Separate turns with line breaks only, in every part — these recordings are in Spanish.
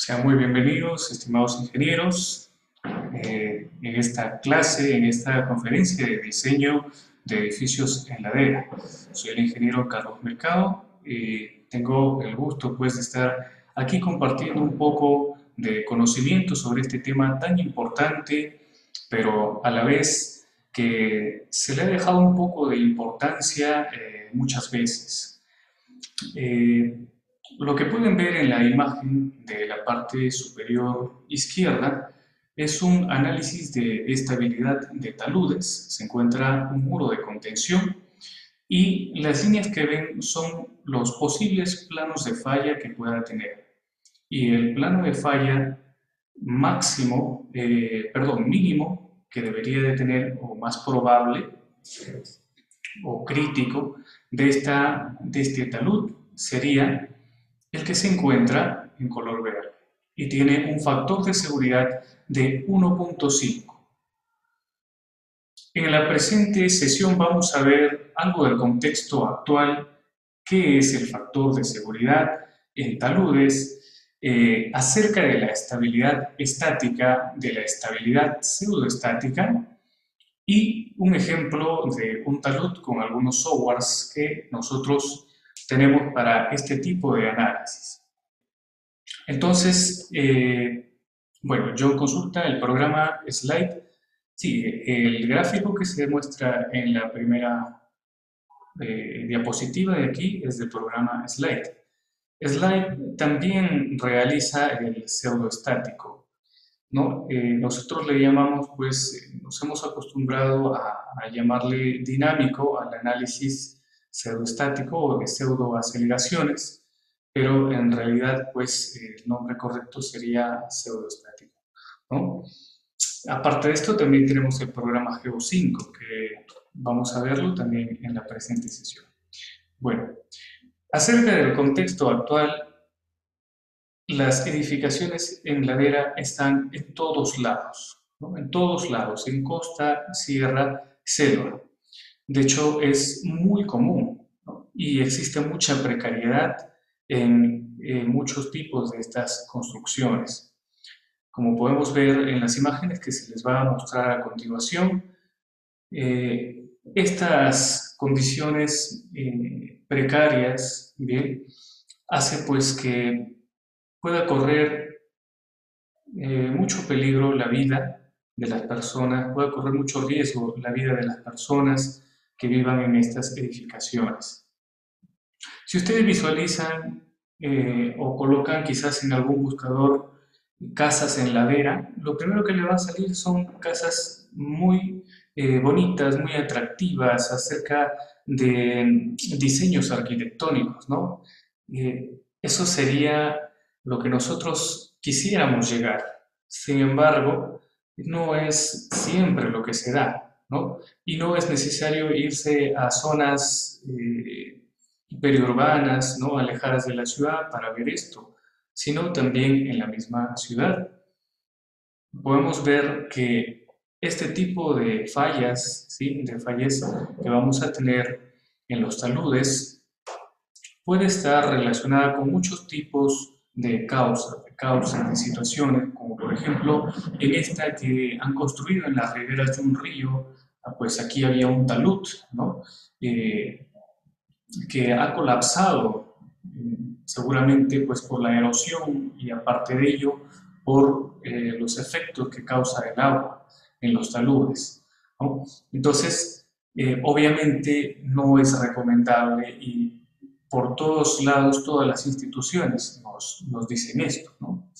Sean muy bienvenidos, estimados ingenieros, en esta clase, en esta conferencia de diseño de edificios en ladera. Soy el ingeniero Carlos Mercado y tengo el gusto pues de estar aquí compartiendo un poco de conocimiento sobre este tema tan importante, pero a la vez que se le ha dejado un poco de importancia muchas veces. Eh, lo que pueden ver en la imagen de la parte superior izquierda es un análisis de estabilidad de taludes. Se encuentra un muro de contención y las líneas que ven son los posibles planos de falla que pueda tener. Y el plano de falla mínimo que debería de tener, o más probable, o crítico de este talud sería el que se encuentra en color verde y tiene un factor de seguridad de 1.5. En la presente sesión vamos a ver algo del contexto actual, qué es el factor de seguridad en taludes, acerca de la estabilidad estática, de la estabilidad pseudoestática y un ejemplo de un talud con algunos softwares que nosotros tenemos para este tipo de análisis. Entonces, bueno, yo consulta el programa Slide. Sí, el gráfico que se muestra en la primera diapositiva de aquí es del programa Slide. Slide también realiza el pseudoestático, ¿no? Nosotros le llamamos, pues, nos hemos acostumbrado a llamarle dinámico al análisis pseudoestático o de pseudoaceleraciones, pero en realidad, pues, el nombre correcto sería pseudoestático, ¿no? Aparte de esto, también tenemos el programa GEO5, que vamos a verlo también en la presente sesión. Bueno, acerca del contexto actual, las edificaciones en ladera están en todos lados, ¿no? En todos lados, en costa, sierra, selva. De hecho, es muy común, ¿no? Y existe mucha precariedad en muchos tipos de estas construcciones. Como podemos ver en las imágenes que se les va a mostrar a continuación, estas condiciones precarias, ¿bien?, hace pues que pueda correr mucho peligro la vida de las personas, puede correr mucho riesgo la vida de las personas que vivan en estas edificaciones. Si ustedes visualizan o colocan quizás en algún buscador casas en ladera, lo primero que le va a salir son casas muy bonitas, muy atractivas, acerca de diseños arquitectónicos, ¿no? Eso sería lo que nosotros quisiéramos llegar. Sin embargo, no es siempre lo que se da, ¿no? Y no es necesario irse a zonas periurbanas, ¿no?, alejadas de la ciudad para ver esto, sino también en la misma ciudad. Podemos ver que este tipo de fallas, ¿sí?, de fallas que vamos a tener en los taludes, puede estar relacionada con muchos tipos de causas, de situaciones, como por ejemplo en esta que han construido en las riberas de un río. Pues aquí había un talud, ¿no?, que ha colapsado, seguramente pues por la erosión y aparte de ello por los efectos que causa el agua en los taludes, ¿no? Entonces, obviamente no es recomendable y por todos lados, todas las instituciones nos dicen esto, ¿no?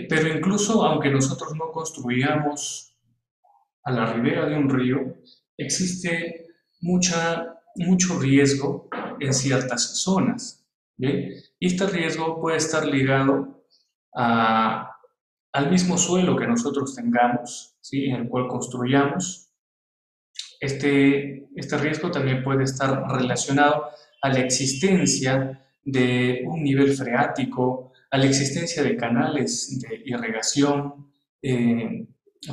Pero incluso aunque nosotros no construyamos a la ribera de un río, existe mucho riesgo en ciertas zonas, ¿bien? Y este riesgo puede estar ligado al mismo suelo que nosotros tengamos, ¿sí?, en el cual construyamos. Este riesgo también puede estar relacionado a la existencia de un nivel freático, a la existencia de canales de irrigación.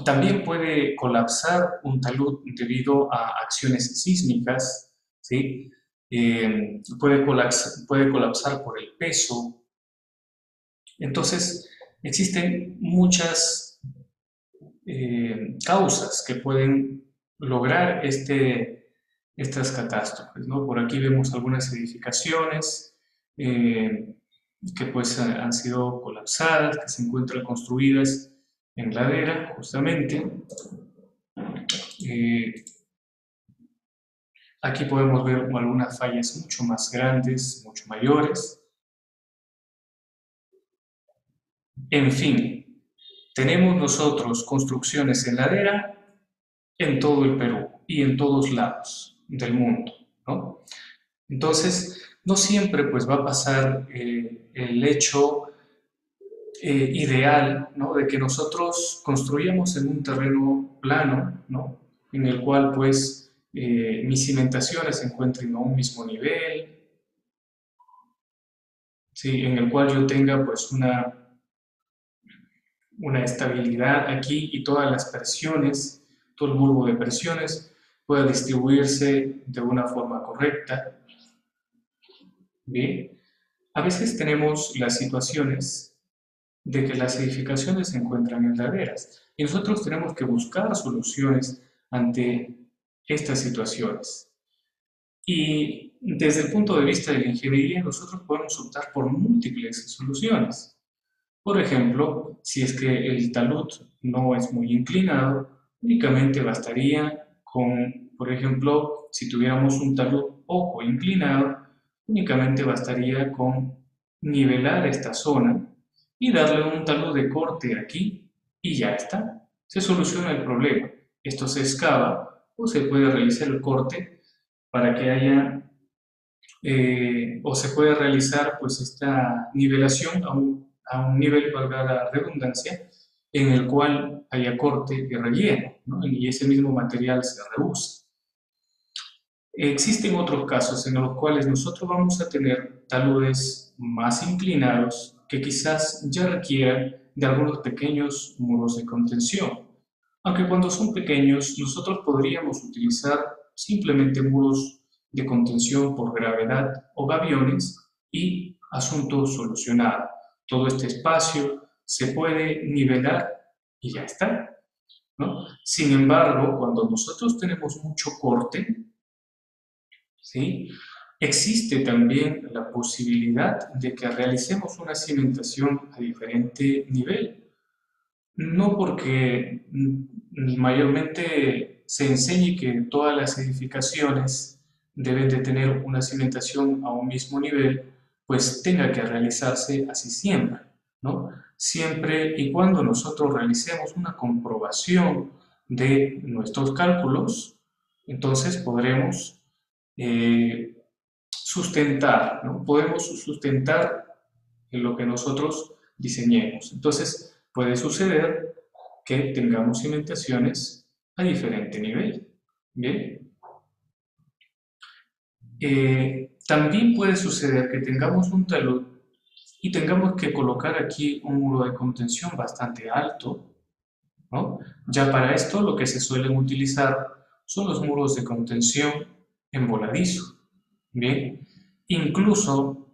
También puede colapsar un talud debido a acciones sísmicas, ¿sí? Puede colapsar por el peso. Entonces, Existen muchas causas que pueden lograr estas catástrofes, ¿no? Por aquí vemos algunas edificaciones eh, que pues han sido colapsadas, que se encuentran construidas en ladera, justamente. Eh, Aquí podemos ver algunas fallas mucho más grandes, mucho mayores. En fin, tenemos nosotros construcciones en ladera en todo el Perú y en todos lados del mundo, ¿no? Entonces, no siempre pues va a pasar el hecho ideal, ¿no? De que nosotros construyamos en un terreno plano, ¿no? En el cual pues mis cimentaciones se encuentren a un mismo nivel, ¿sí? En el cual yo tenga pues una estabilidad aquí y todas las presiones, todo el bulbo de presiones pueda distribuirse de una forma correcta. Bien, a veces tenemos las situaciones de que las edificaciones se encuentran en laderas y nosotros tenemos que buscar soluciones ante estas situaciones. Y desde el punto de vista de la ingeniería, nosotros podemos optar por múltiples soluciones. Por ejemplo, si es que el talud no es muy inclinado, únicamente bastaría con, por ejemplo, si tuviéramos un talud poco inclinado, únicamente bastaría con nivelar esta zona y darle un talud de corte aquí y ya está. Se soluciona el problema. Esto se excava o se puede realizar el corte para que haya o se puede realizar pues esta nivelación a un nivel, valga la redundancia, en el cual haya corte y relleno, ¿no? Y ese mismo material se reusa. Existen otros casos en los cuales nosotros vamos a tener taludes más inclinados que quizás ya requieran de algunos pequeños muros de contención. Aunque cuando son pequeños, nosotros podríamos utilizar simplemente muros de contención por gravedad o gaviones y asunto solucionado. Todo este espacio se puede nivelar y ya está, ¿no? Sin embargo, cuando nosotros tenemos mucho corte, ¿sí? Existe también la posibilidad de que realicemos una cimentación a diferente nivel. No porque mayormente se enseñe que todas las edificaciones deben de tener una cimentación a un mismo nivel, pues tenga que realizarse así siempre, ¿no? Siempre y cuando nosotros realicemos una comprobación de nuestros cálculos, entonces podremos sustentar, ¿no? Podemos sustentar en lo que nosotros diseñemos. Entonces, puede suceder que tengamos cimentaciones a diferente nivel. Bien. También puede suceder que tengamos un talud y tengamos que colocar aquí un muro de contención bastante alto, ¿no? Ya para esto lo que se suelen utilizar son los muros de contención en voladizo. Bien, incluso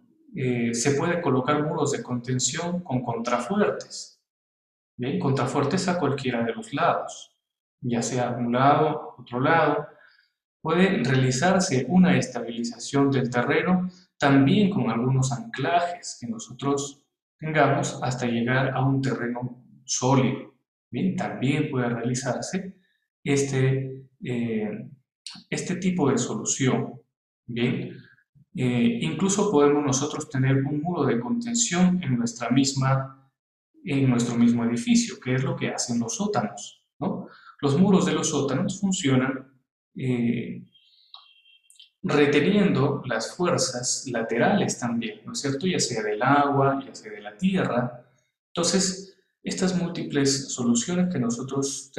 se puede colocar muros de contención con contrafuertes, bien, contrafuertes a cualquiera de los lados, ya sea un lado, otro lado. Puede realizarse una estabilización del terreno también con algunos anclajes que nosotros tengamos hasta llegar a un terreno sólido. Bien, también puede realizarse este, este tipo de solución. Bien, incluso podemos nosotros tener un muro de contención en nuestro mismo edificio, que es lo que hacen los sótanos, ¿no? Los muros de los sótanos funcionan eh, reteniendo las fuerzas laterales también, ¿no es cierto? Ya sea del agua, ya sea de la tierra. Entonces, estas múltiples soluciones que nosotros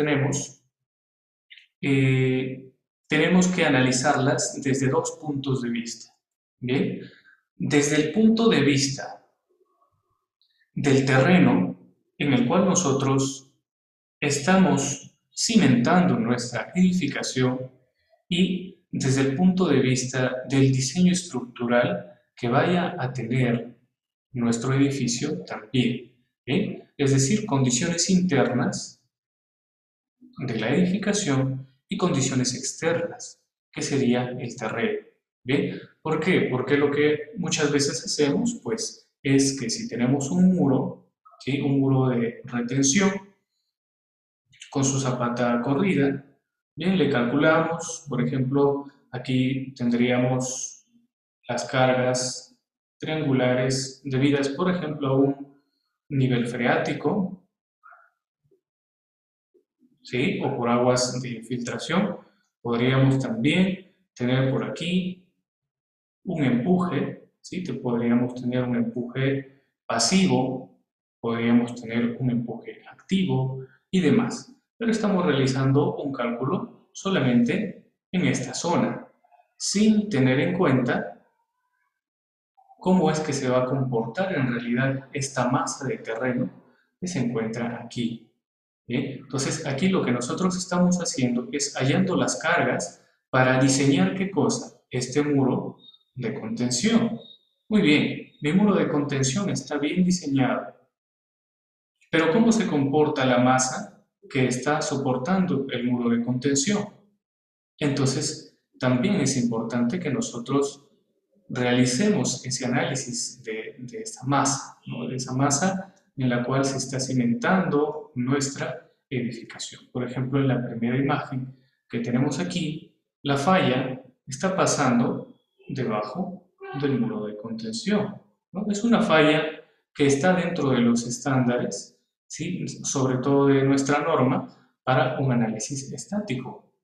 eh, tenemos que analizarlas desde dos puntos de vista. Bien, desde el punto de vista del terreno en el cual nosotros estamos cimentando nuestra edificación y desde el punto de vista del diseño estructural que vaya a tener nuestro edificio también. ¿bien? Es decir, condiciones internas de la edificación y condiciones externas, que sería el terreno. ¿Bien? ¿Por qué? Porque lo que muchas veces hacemos, pues, es que si tenemos un muro, ¿sí? Un muro de retención con su zapata corrida, bien, le calculamos, por ejemplo, aquí tendríamos las cargas triangulares debidas, por ejemplo, a un nivel freático, ¿sí? O por aguas de infiltración. Podríamos también tener por aquí un empuje, ¿sí? Podríamos tener un empuje pasivo, podríamos tener un empuje activo y demás. Pero estamos realizando un cálculo solamente en esta zona, sin tener en cuenta cómo es que se va a comportar en realidad esta masa de terreno que se encuentra aquí. ¿Bien? Entonces, aquí lo que nosotros estamos haciendo es hallando las cargas para diseñar ¿qué cosa? Este muro de contención. Muy bien, mi muro de contención está bien diseñado, pero ¿cómo se comporta la masa que está soportando el muro de contención? Entonces, también es importante que nosotros realicemos ese análisis de esta masa, ¿no? De esa masa en la cual se está cimentando nuestra edificación. Por ejemplo, en la primera imagen que tenemos aquí, la falla está pasando debajo del muro de contención, ¿no? Es una falla que está dentro de los estándares, ¿sí? Sobre todo de nuestra norma para un análisis estático,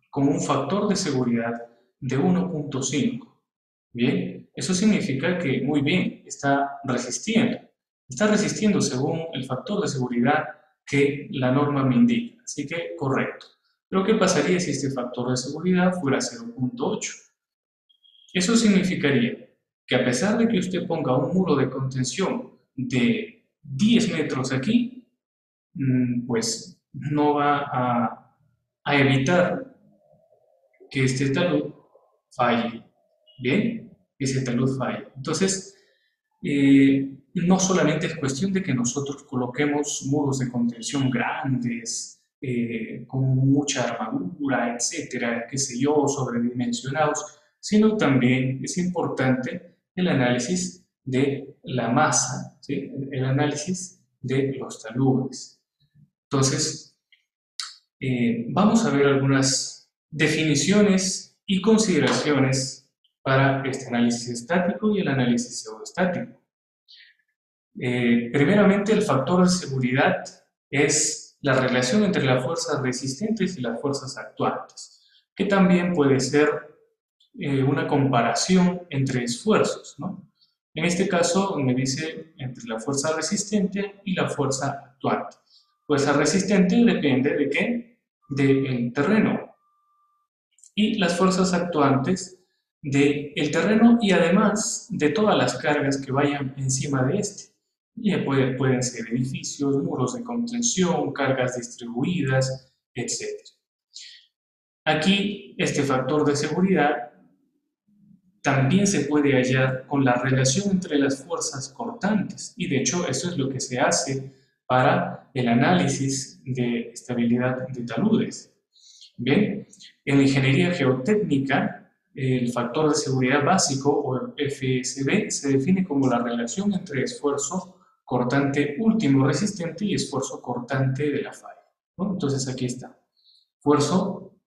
con un factor de seguridad de 1.5. Bien, eso significa que muy bien, está resistiendo. Está resistiendo según el factor de seguridad que la norma me indica. Así que correcto. Pero ¿qué pasaría si este factor de seguridad fuera 0.8? Eso significaría que a pesar de que usted ponga un muro de contención de 10 metros aquí, pues no va a evitar que este talud falle. Bien, ese talud falle. Entonces, no solamente es cuestión de que nosotros coloquemos muros de contención grandes, con mucha armadura, etcétera, qué sé yo, sobredimensionados, sino también es importante el análisis de la masa, ¿sí? El análisis de los taludes. Entonces, vamos a ver algunas definiciones y consideraciones para este análisis estático y el análisis pseudoestático. Primeramente, el factor de seguridad es la relación entre las fuerzas resistentes y las fuerzas actuantes, que también puede ser una comparación entre esfuerzos, ¿no? En este caso me dice entre la fuerza resistente y la fuerza actuante. Fuerza resistente depende de ¿qué? Del terreno, y las fuerzas actuantes del terreno y además de todas las cargas que vayan encima de este. Y pueden ser edificios, muros de contención, cargas distribuidas, etc. Aquí este factor de seguridad también se puede hallar con la relación entre las fuerzas cortantes, y de hecho eso es lo que se hace para el análisis de estabilidad de taludes. Bien, en la ingeniería geotécnica, el factor de seguridad básico, o FSB, se define como la relación entre esfuerzo cortante último resistente y esfuerzo cortante de la falla, ¿no? Entonces aquí está, esfuerzo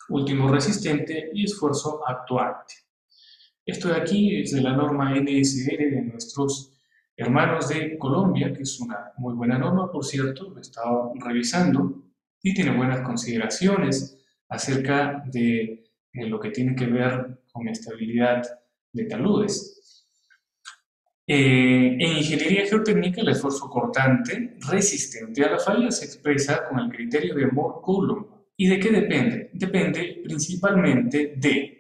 último resistente y esfuerzo actuante. Esto de aquí es de la norma NSR de nuestros hermanos de Colombia, que es una muy buena norma, por cierto, lo he estado revisando y tiene buenas consideraciones acerca de lo que tiene que ver con estabilidad de taludes. En ingeniería geotécnica, el esfuerzo cortante resistente a la falla se expresa con el criterio de Moore-Coulomb. ¿Y de qué depende? Depende principalmente de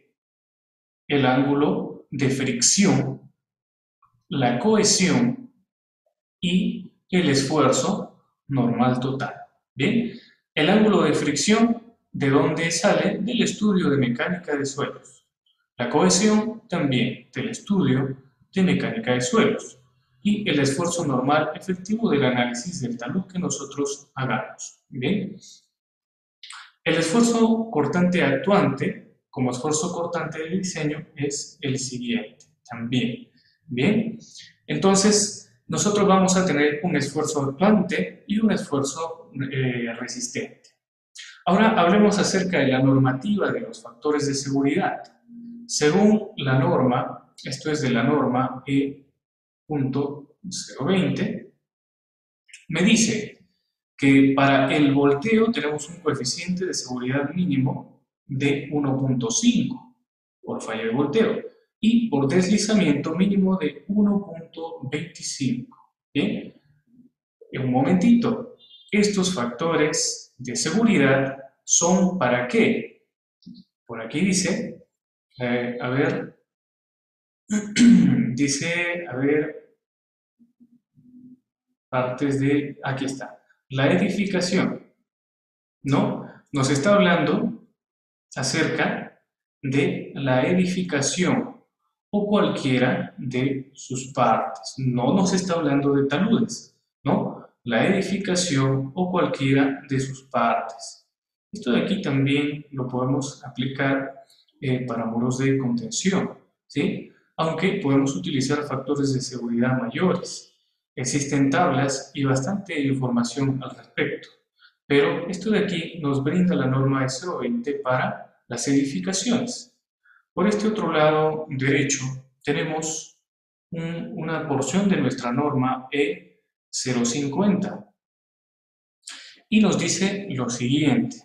el ángulo de fricción, la cohesión y el esfuerzo normal total. Bien, el ángulo de fricción, ¿de dónde sale? Del estudio de mecánica de suelos. La cohesión también del estudio de mecánica de suelos. y el esfuerzo normal efectivo del análisis del talud que nosotros hagamos. Bien. El esfuerzo cortante actuante, como esfuerzo cortante de diseño, es el siguiente también. Bien, entonces nosotros vamos a tener un esfuerzo actuante y un esfuerzo resistente. Ahora hablemos acerca de la normativa de los factores de seguridad. Según la norma, esto es de la norma E.020, me dice que para el volteo tenemos un coeficiente de seguridad mínimo de 1.5 por falla de volteo y por deslizamiento mínimo de 1.25. ¿Bien? Un momentito, estos factores de seguridad son ¿para qué? Por aquí dice, a ver, dice, a ver, partes de, aquí está, la edificación, ¿no? Nos está hablando acerca de la edificación o cualquiera de sus partes. No nos está hablando de taludes, ¿no? La edificación o cualquiera de sus partes. Esto de aquí también lo podemos aplicar para muros de contención, ¿sí? Aunque podemos utilizar factores de seguridad mayores. Existen tablas y bastante información al respecto. Pero esto de aquí nos brinda la norma E020 para las edificaciones. Por este otro lado derecho tenemos una porción de nuestra norma E050 y nos dice lo siguiente.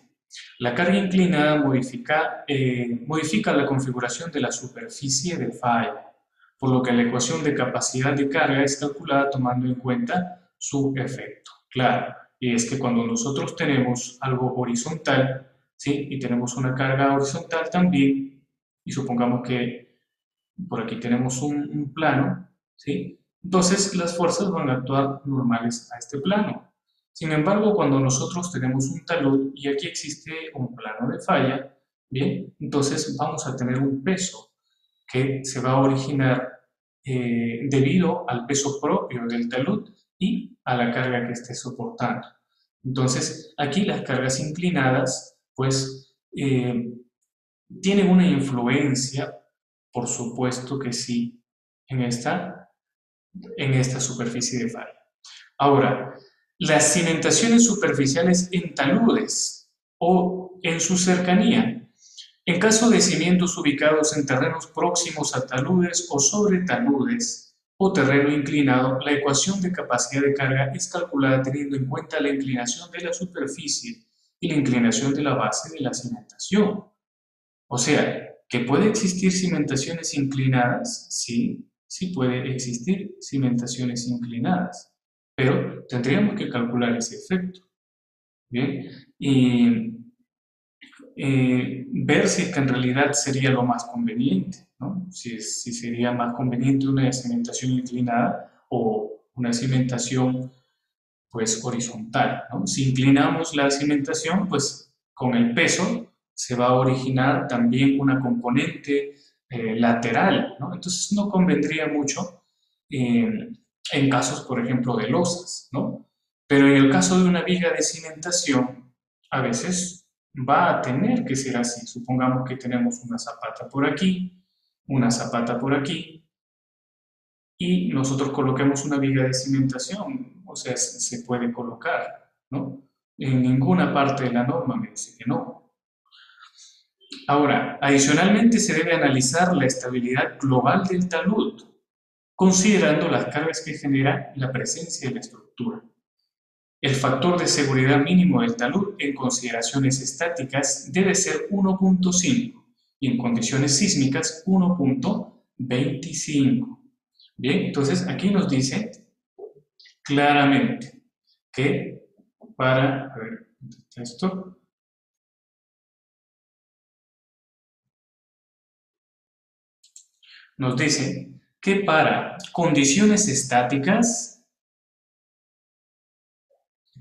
La carga inclinada modifica la configuración de la superficie de falla, por lo que la ecuación de capacidad de carga es calculada tomando en cuenta su efecto. Claro, y es que cuando nosotros tenemos algo horizontal, ¿sí? Y tenemos una carga horizontal también, y supongamos que por aquí tenemos un plano, ¿sí? Entonces las fuerzas van a actuar normales a este plano. Sin embargo, cuando nosotros tenemos un talud y aquí existe un plano de falla, bien, entonces vamos a tener un peso que se va a originar debido al peso propio del talud y a la carga que esté soportando. Entonces, aquí las cargas inclinadas, pues, tienen una influencia, por supuesto que sí, en esta superficie de falla. Ahora, las cimentaciones superficiales en taludes o en su cercanía. En caso de cimientos ubicados en terrenos próximos a taludes o sobre taludes o terreno inclinado, la ecuación de capacidad de carga es calculada teniendo en cuenta la inclinación de la superficie y la inclinación de la base de la cimentación. O sea, ¿que puede existir cimentaciones inclinadas? Sí, sí puede existir cimentaciones inclinadas, pero tendríamos que calcular ese efecto. Bien, y ver si es que en realidad sería lo más conveniente, ¿no? Si sería más conveniente una cimentación inclinada o una cimentación pues horizontal, ¿no? Si inclinamos la cimentación, pues con el peso se va a originar también una componente lateral, ¿no? Entonces no convendría mucho en casos, por ejemplo, de losas, ¿no? Pero en el caso de una viga de cimentación, a veces va a tener que ser así. Supongamos que tenemos una zapata por aquí, una zapata por aquí, y nosotros coloquemos una viga de cimentación, o sea, se puede colocar, ¿no? En ninguna parte de la norma me dice que no. Ahora, adicionalmente se debe analizar la estabilidad global del talud, considerando las cargas que genera la presencia de la estructura. El factor de seguridad mínimo del talud en consideraciones estáticas debe ser 1.5 y en condiciones sísmicas 1.25. Bien, entonces aquí nos dice claramente que para, a ver, esto, nos dice que para condiciones estáticas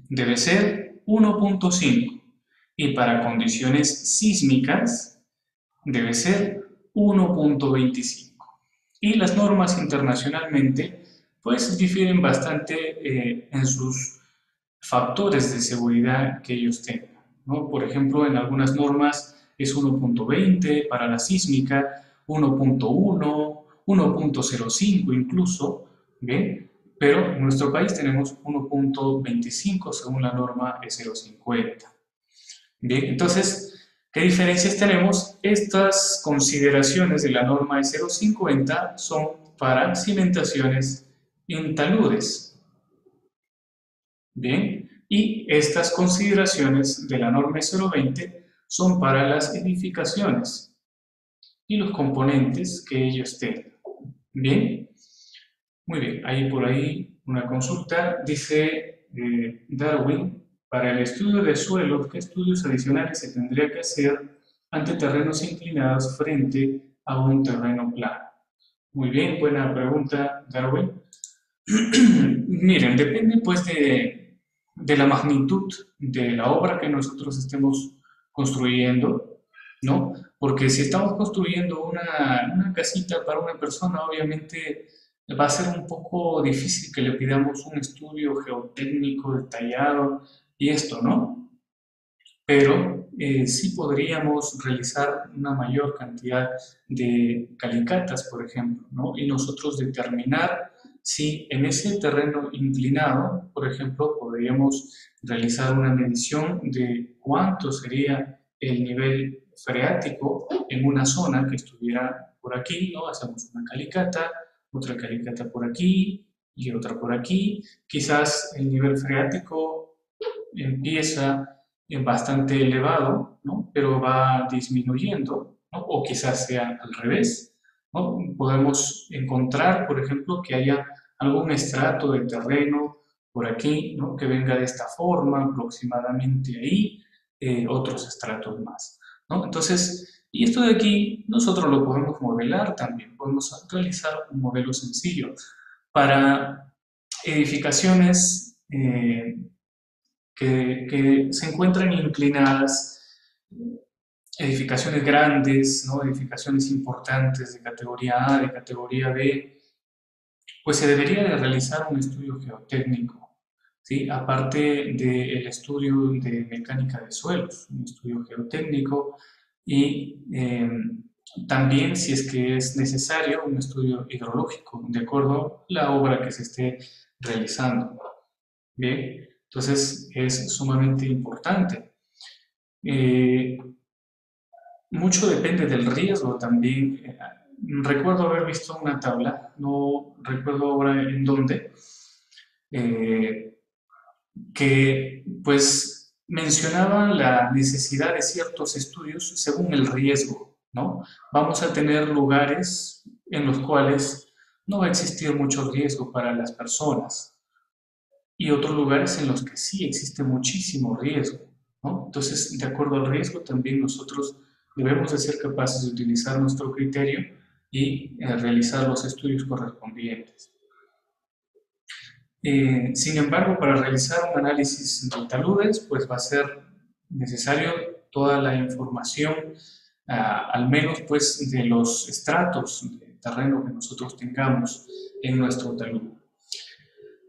debe ser 1.5 y para condiciones sísmicas debe ser 1.25. Y las normas internacionalmente pues difieren bastante en sus factores de seguridad que ellos tengan, ¿no? Por ejemplo, en algunas normas es 1.20 para la sísmica, 1.1, 1.05 incluso, ¿bien? Pero en nuestro país tenemos 1.25 según la norma E050. Bien, entonces, ¿qué diferencias tenemos? Estas consideraciones de la norma E050 son para cimentaciones en taludes. Bien, y estas consideraciones de la norma E020 son para las edificaciones y los componentes que ellos tengan. Bien, muy bien, hay por ahí una consulta, dice Darwin, para el estudio de suelos, ¿qué estudios adicionales se tendría que hacer ante terrenos inclinados frente a un terreno plano? Muy bien, buena pregunta, Darwin. Miren, depende pues de la magnitud de la obra que nosotros estemos construyendo, ¿no? Porque si estamos construyendo una casita para una persona, obviamente va a ser un poco difícil que le pidamos un estudio geotécnico detallado y esto, ¿no? Pero sí podríamos realizar una mayor cantidad de calicatas, por ejemplo, ¿no? Y nosotros determinar si en ese terreno inclinado, por ejemplo, podríamos realizar una medición de cuánto sería el nivel freático en una zona que estuviera por aquí, ¿no? Hacemos una calicata, otra calicata por aquí y otra por aquí. Quizás el nivel freático empieza bastante elevado, ¿no? Pero va disminuyendo, ¿no? O quizás sea al revés, ¿no? Podemos encontrar, por ejemplo, que haya algún estrato de terreno por aquí, ¿no? Que venga de esta forma, aproximadamente ahí, otros estratos más, ¿no? Entonces, y esto de aquí nosotros lo podemos modelar también, podemos realizar un modelo sencillo para edificaciones que se encuentran inclinadas, edificaciones grandes, ¿no? Edificaciones importantes de categoría A, de categoría B, pues se debería de realizar un estudio geotécnico, ¿sí? Aparte del estudio de mecánica de suelos, un estudio geotécnico y también, si es que es necesario, un estudio hidrológico, de acuerdo a la obra que se esté realizando. Bien, entonces es sumamente importante. Eh, Mucho depende del riesgo también. Recuerdo haber visto una tabla, no recuerdo ahora en dónde, eh, que pues mencionaba la necesidad de ciertos estudios según el riesgo, ¿no? Vamos a tener lugares en los cuales no va a existir mucho riesgo para las personas, y otros lugares en los que sí existe muchísimo riesgo, ¿no? Entonces, de acuerdo al riesgo, también nosotros debemos de ser capaces de utilizar nuestro criterio y realizar los estudios correspondientes. Sin embargo, para realizar un análisis de taludes, pues va a ser necesario toda la información, al menos pues de los estratos de terreno que nosotros tengamos en nuestro talud.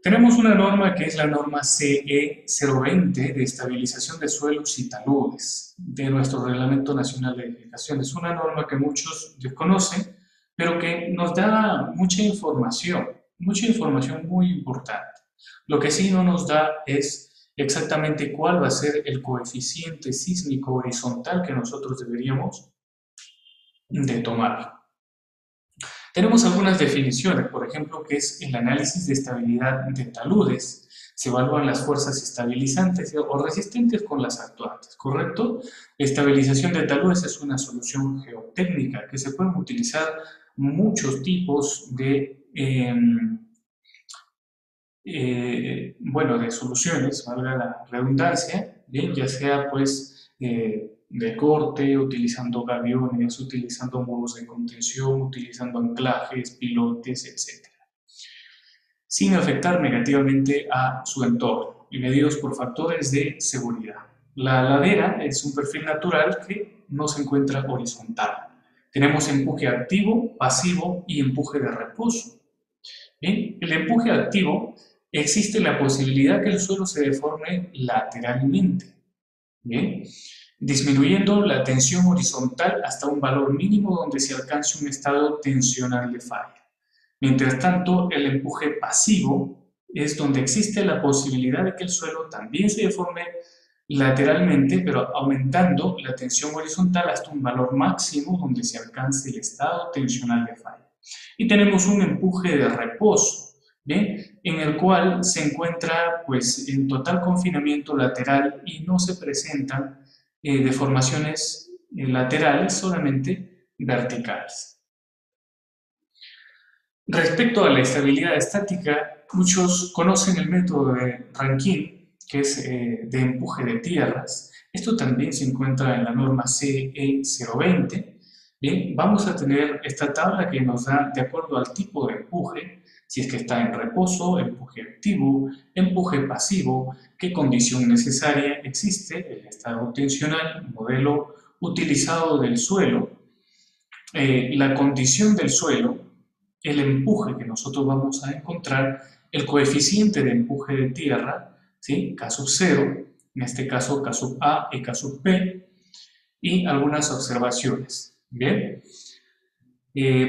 Tenemos una norma que es la norma CE 020 de estabilización de suelos y taludes de nuestro Reglamento Nacional de Edificación. Es una norma que muchos desconocen, pero que nos da mucha información muy importante. Lo que sí no nos da es exactamente cuál va a ser el coeficiente sísmico horizontal que nosotros deberíamos de tomar. Tenemos algunas definiciones, por ejemplo, que es el análisis de estabilidad de taludes. Se evalúan las fuerzas estabilizantes o resistentes con las actuantes, ¿correcto? La estabilización de taludes es una solución geotécnica que se pueden utilizar muchos tipos de, bueno, de soluciones, valga la redundancia, ¿bien? Ya sea pues de corte, utilizando gaviones, utilizando muros de contención, utilizando anclajes, pilotes, etc. Sin afectar negativamente a su entorno y medidos por factores de seguridad. La ladera es un perfil natural que no se encuentra horizontal. Tenemos empuje activo, pasivo y empuje de reposo. Bien, el empuje activo, existe la posibilidad que el suelo se deforme lateralmente. Bien, disminuyendo la tensión horizontal hasta un valor mínimo donde se alcance un estado tensional de falla. Mientras tanto, el empuje pasivo es donde existe la posibilidad de que el suelo también se deforme lateralmente, pero aumentando la tensión horizontal hasta un valor máximo donde se alcance el estado tensional de falla. Y tenemos un empuje de reposo, ¿bien? En el cual se encuentra pues, en total confinamiento lateral y no se presentan deformaciones laterales, solamente verticales. Respecto a la estabilidad estática, muchos conocen el método de Rankine, que es de empuje de tierras. Esto también se encuentra en la norma CE 020. Bien, vamos a tener esta tabla que nos da, de acuerdo al tipo de empuje, si es que está en reposo, empuje activo, empuje pasivo, qué condición necesaria existe, el estado tensional, modelo utilizado del suelo, la condición del suelo, el empuje que nosotros vamos a encontrar, el coeficiente de empuje de tierra, ¿sí? K sub 0, en este caso K sub A y K sub P, y algunas observaciones. Bien,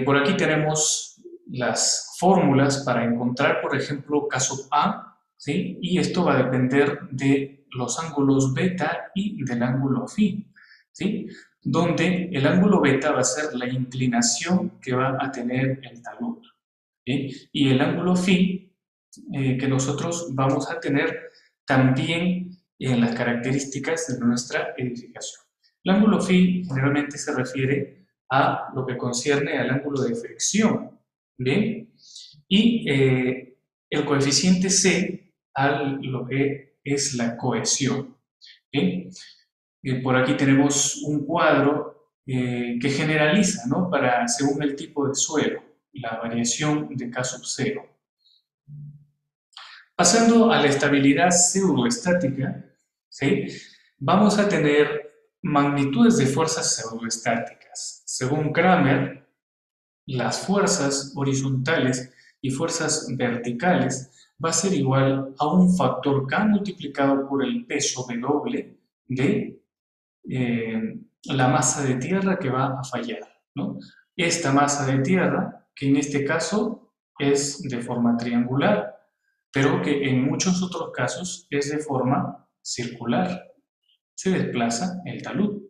por aquí tenemos las fórmulas para encontrar, por ejemplo, K sub A, ¿sí? Y esto va a depender de los ángulos beta y del ángulo phi, ¿sí? Donde el ángulo beta va a ser la inclinación que va a tener el talud, ¿sí? Y el ángulo phi que nosotros vamos a tener también en las características de nuestra edificación. El ángulo phi generalmente se refiere a lo que concierne al ángulo de fricción, ¿bien? Y el coeficiente C a lo que es la cohesión, ¿bien? Por aquí tenemos un cuadro que generaliza, ¿no? Según el tipo de suelo, la variación de K sub 0. Pasando a la estabilidad pseudoestática, ¿sí? Vamos a tener magnitudes de fuerzas pseudoestáticas. Según Kramer, las fuerzas horizontales y fuerzas verticales va a ser igual a un factor K multiplicado por el peso W de la masa de tierra que va a fallar, ¿no? Esta masa de tierra, que en este caso es de forma triangular, pero que en muchos otros casos es de forma circular. Se desplaza el talud.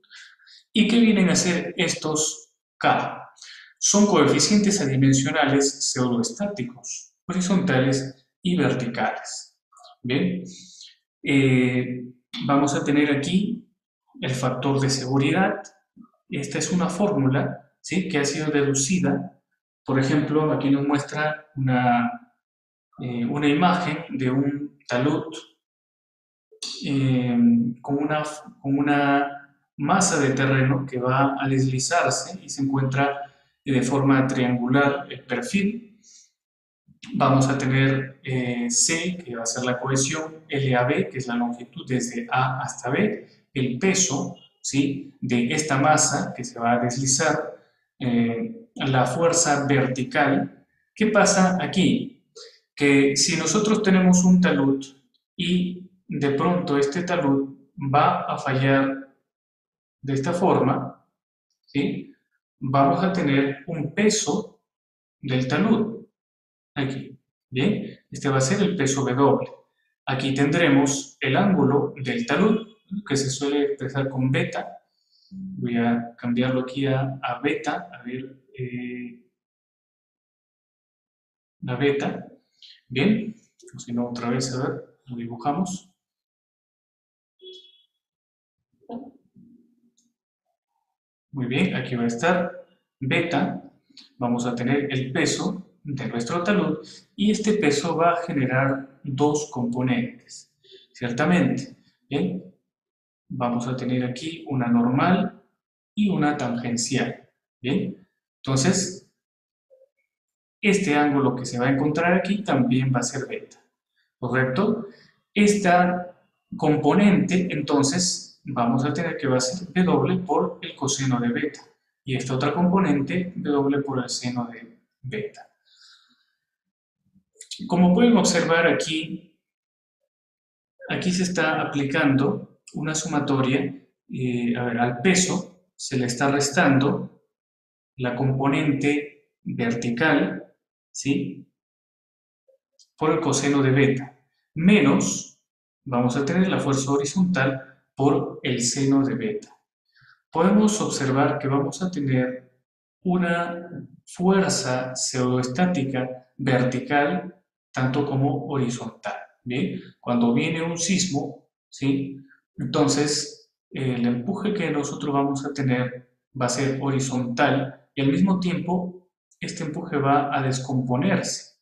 ¿Y qué vienen a ser estos K? Son coeficientes adimensionales pseudoestáticos, horizontales y verticales. Bien, vamos a tener aquí el factor de seguridad. Esta es una fórmula, ¿sí?, que ha sido deducida. Por ejemplo, aquí nos muestra una imagen de un talud eh, con una masa de terreno que va a deslizarse y se encuentra de forma triangular el perfil. Vamos a tener C, que va a ser la cohesión, LAB, que es la longitud desde A hasta B, el peso, ¿sí?, de esta masa que se va a deslizar, la fuerza vertical. ¿Qué pasa aquí? Que si nosotros tenemos un talud y de pronto este talud va a fallar de esta forma, ¿sí?, vamos a tener un peso del talud aquí, ¿bien? Este va a ser el peso W. Aquí tendremos el ángulo del talud, que se suele expresar con beta. Voy a cambiarlo aquí a beta, a ver, la beta. Bien, o si no, otra vez, a ver, lo dibujamos. Muy bien, aquí va a estar beta, vamos a tener el peso de nuestro talud y este peso va a generar dos componentes, ciertamente. Bien, vamos a tener aquí una normal y una tangencial. Bien, entonces este ángulo que se va a encontrar aquí también va a ser beta, ¿correcto? Esta componente, entonces, vamos a tener que va a ser W por el coseno de beta. Y esta otra componente, W por el seno de beta. Como pueden observar aquí, se está aplicando una sumatoria, al peso se le está restando la componente vertical, ¿sí?, por el coseno de beta, menos, vamos a tener la fuerza horizontal por el seno de beta. Podemos observar que vamos a tener una fuerza pseudoestática vertical tanto como horizontal. ¿Bien? Cuando viene un sismo, ¿sí?, entonces el empuje que nosotros vamos a tener va a ser horizontal y al mismo tiempo este empuje va a descomponerse,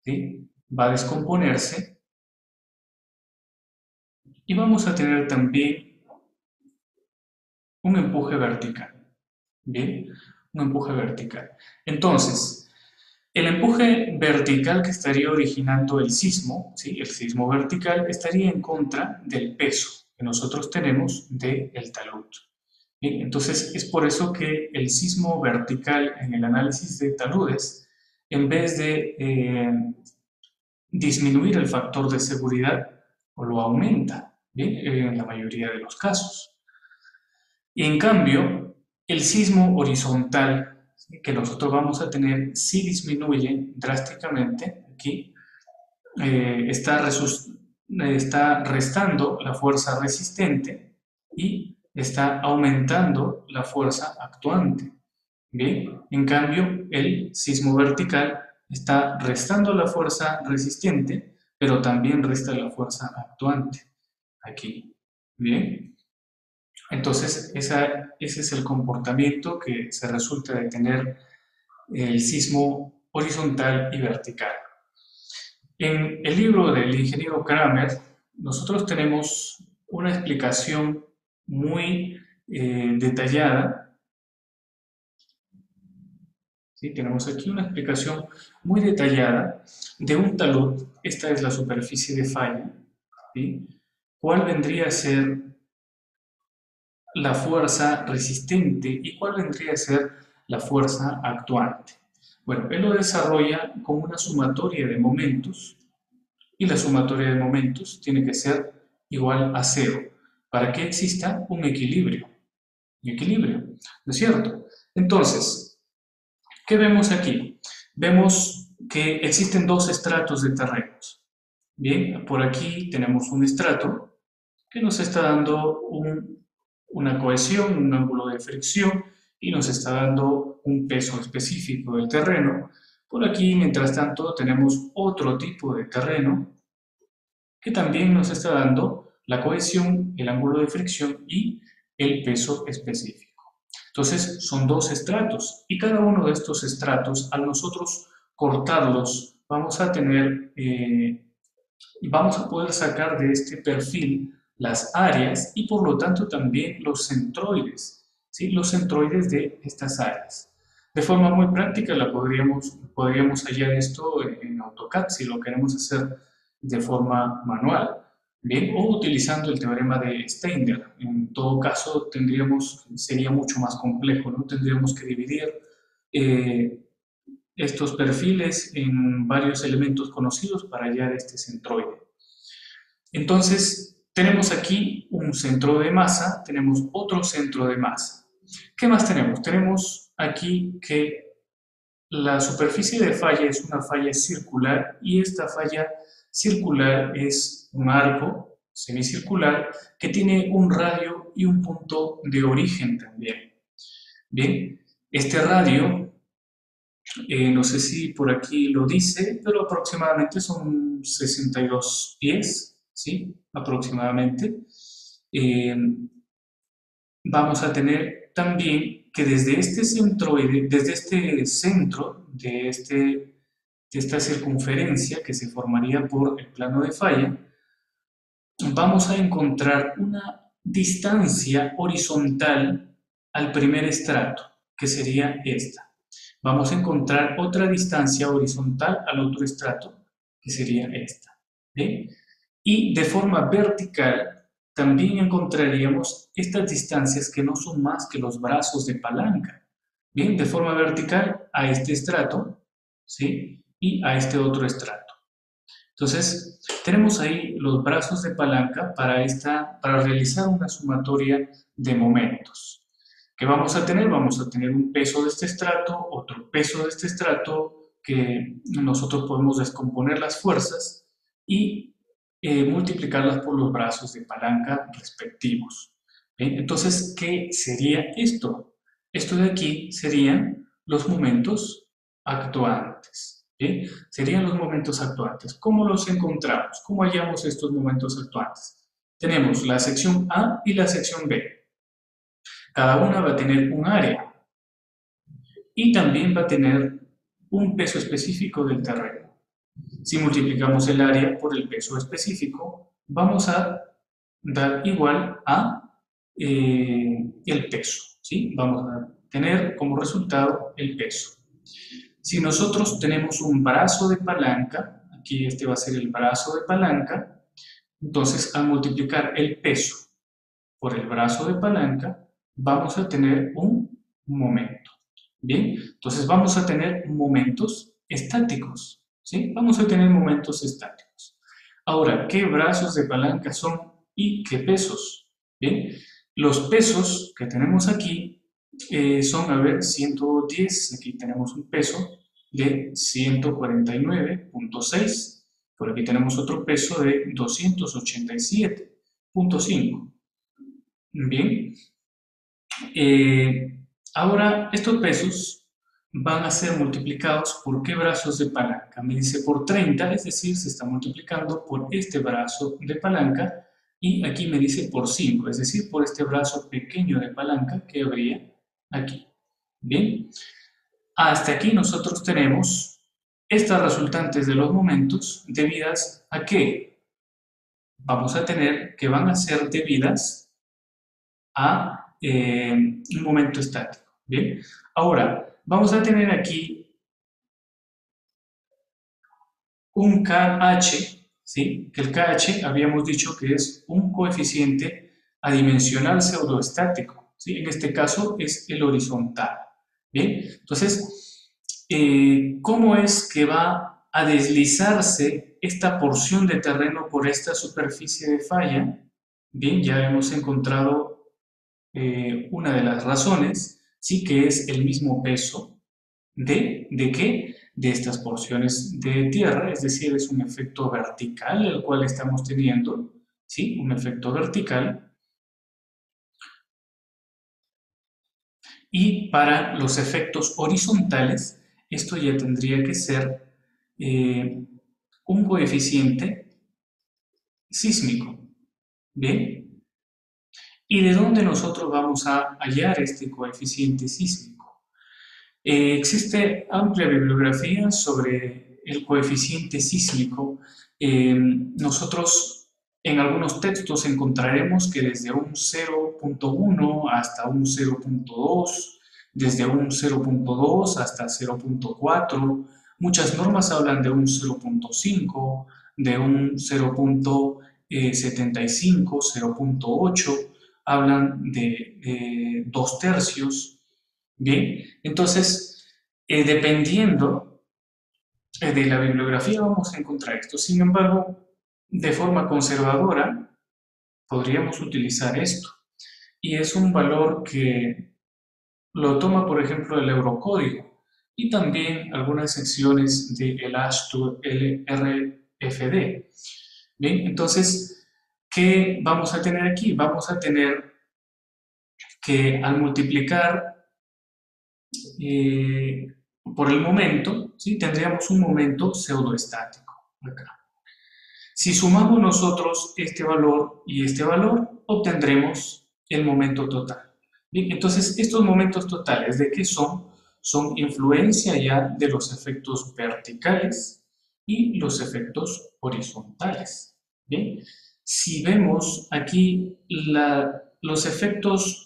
¿sí? Va a descomponerse y vamos a tener también un empuje vertical. Bien, un empuje vertical. Entonces, el empuje vertical que estaría originando el sismo, ¿sí?, el sismo vertical, estaría en contra del peso que nosotros tenemos del talud. Bien, entonces, es por eso que el sismo vertical en el análisis de taludes, en vez de disminuir el factor de seguridad, o lo aumenta, ¿bien?, en la mayoría de los casos. Y en cambio, el sismo horizontal, ¿sí?, que nosotros vamos a tener, sí disminuye drásticamente. Aquí está restando la fuerza resistente y está aumentando la fuerza actuante. Bien, en cambio, el sismo vertical está restando la fuerza resistente, pero también resta la fuerza actuante. Aquí. Bien. Entonces, ese es el comportamiento que se resulta de tener el sismo horizontal y vertical. En el libro del ingeniero Kramer, nosotros tenemos una explicación muy detallada. ¿Sí? Tenemos aquí una explicación muy detallada de un talud. Esta es la superficie de falla. ¿Sí? ¿Cuál vendría a ser la fuerza resistente y cuál vendría a ser la fuerza actuante? Bueno, él lo desarrolla con una sumatoria de momentos y la sumatoria de momentos tiene que ser igual a cero para que exista un equilibrio. Un equilibrio, ¿no es cierto? Entonces, ¿qué vemos aquí? Vemos que existen dos estratos de terrenos. Bien, por aquí tenemos un estrato que nos está dando una cohesión, un ángulo de fricción y nos está dando un peso específico del terreno. Por aquí, mientras tanto, tenemos otro tipo de terreno que también nos está dando la cohesión, el ángulo de fricción y el peso específico. Entonces, son dos estratos y cada uno de estos estratos, al nosotros cortarlos, vamos a tener, vamos a poder sacar de este perfil las áreas y por lo tanto también los centroides, ¿sí?, los centroides de estas áreas. De forma muy práctica podríamos hallar esto en AutoCAD si lo queremos hacer de forma manual, bien, o utilizando el teorema de Steiner. En todo caso, sería mucho más complejo, ¿no? Tendríamos que dividir estos perfiles en varios elementos conocidos para hallar este centroide. Entonces, tenemos aquí un centro de masa, tenemos otro centro de masa. ¿Qué más tenemos? Tenemos aquí que la superficie de falla es una falla circular y esta falla circular es un arco semicircular que tiene un radio y un punto de origen también. Bien, este radio, no sé si por aquí lo dice, pero aproximadamente son 62 pies, ¿sí? Aproximadamente. Eh, Vamos a tener también que desde este centroide, desde este centro de esta circunferencia que se formaría por el plano de falla, vamos a encontrar una distancia horizontal al primer estrato, que sería esta. Vamos a encontrar otra distancia horizontal al otro estrato, que sería esta. ¿Bien? Y de forma vertical también encontraríamos estas distancias que no son más que los brazos de palanca. Bien, de forma vertical a este estrato, ¿sí?, y a este otro estrato. Entonces, tenemos ahí los brazos de palanca para realizar una sumatoria de momentos. ¿Qué vamos a tener? Vamos a tener un peso de este estrato, otro peso de este estrato, que nosotros podemos descomponer las fuerzas y multiplicarlas por los brazos de palanca respectivos. ¿Bien? Entonces, ¿qué sería esto? Esto de aquí serían los momentos actuantes. ¿Bien? Serían los momentos actuantes. ¿Cómo los encontramos? ¿Cómo hallamos estos momentos actuantes? Tenemos la sección A y la sección B. Cada una va a tener un área y también va a tener un peso específico del terreno. Si multiplicamos el área por el peso específico, vamos a dar igual a el peso, ¿sí? Vamos a tener como resultado el peso. Si nosotros tenemos un brazo de palanca, aquí este va a ser el brazo de palanca, entonces al multiplicar el peso por el brazo de palanca, vamos a tener un momento. Bien, entonces vamos a tener momentos estáticos, ¿sí? Vamos a tener momentos estáticos. Ahora, ¿qué brazos de palanca son y qué pesos? Bien, los pesos que tenemos aquí son, a ver, 110, aquí tenemos un peso de 149.6, por aquí tenemos otro peso de 287.5. Bien, ahora estos pesos van a ser multiplicados por qué brazos de palanca. Me dice por 30, es decir, se está multiplicando por este brazo de palanca, y aquí me dice por 5, es decir, por este brazo pequeño de palanca que habría aquí. Bien, hasta aquí nosotros tenemos estas resultantes de los momentos debidas a qué vamos a tener que van a ser debidas a un momento estático. Bien, ahora vamos a tener aquí un KH, ¿sí? Que el KH habíamos dicho que es un coeficiente adimensional pseudoestático, ¿sí? En este caso es el horizontal. Bien, entonces, ¿cómo es que va a deslizarse esta porción de terreno por esta superficie de falla? Bien, ya hemos encontrado una de las razones, sí, que es el mismo peso ¿de qué? De estas porciones de tierra, es decir, es un efecto vertical el cual estamos teniendo, ¿sí? Un efecto vertical. Y para los efectos horizontales, esto ya tendría que ser un coeficiente sísmico, ¿bien? ¿Y de dónde nosotros vamos a hallar este coeficiente sísmico? Existe amplia bibliografía sobre el coeficiente sísmico. Nosotros en algunos textos encontraremos que desde un 0.1 hasta un 0.2, desde un 0.2 hasta 0.4, muchas normas hablan de un 0.5, de un 0.75, 0.8, hablan de 2 tercios. Bien, entonces, dependiendo de la bibliografía vamos a encontrar esto. Sin embargo, de forma conservadora, podríamos utilizar esto. Y es un valor que lo toma, por ejemplo, el Eurocódigo y también algunas secciones del AASHTO-LRFD. Bien, entonces, ¿qué vamos a tener aquí? Vamos a tener que al multiplicar por el momento, ¿sí? Tendríamos un momento pseudoestático acá. Si sumamos nosotros este valor y este valor, obtendremos el momento total. Bien, entonces, estos momentos totales, ¿de qué son? Son influencia ya de los efectos verticales y los efectos horizontales. Bien, si vemos aquí los efectos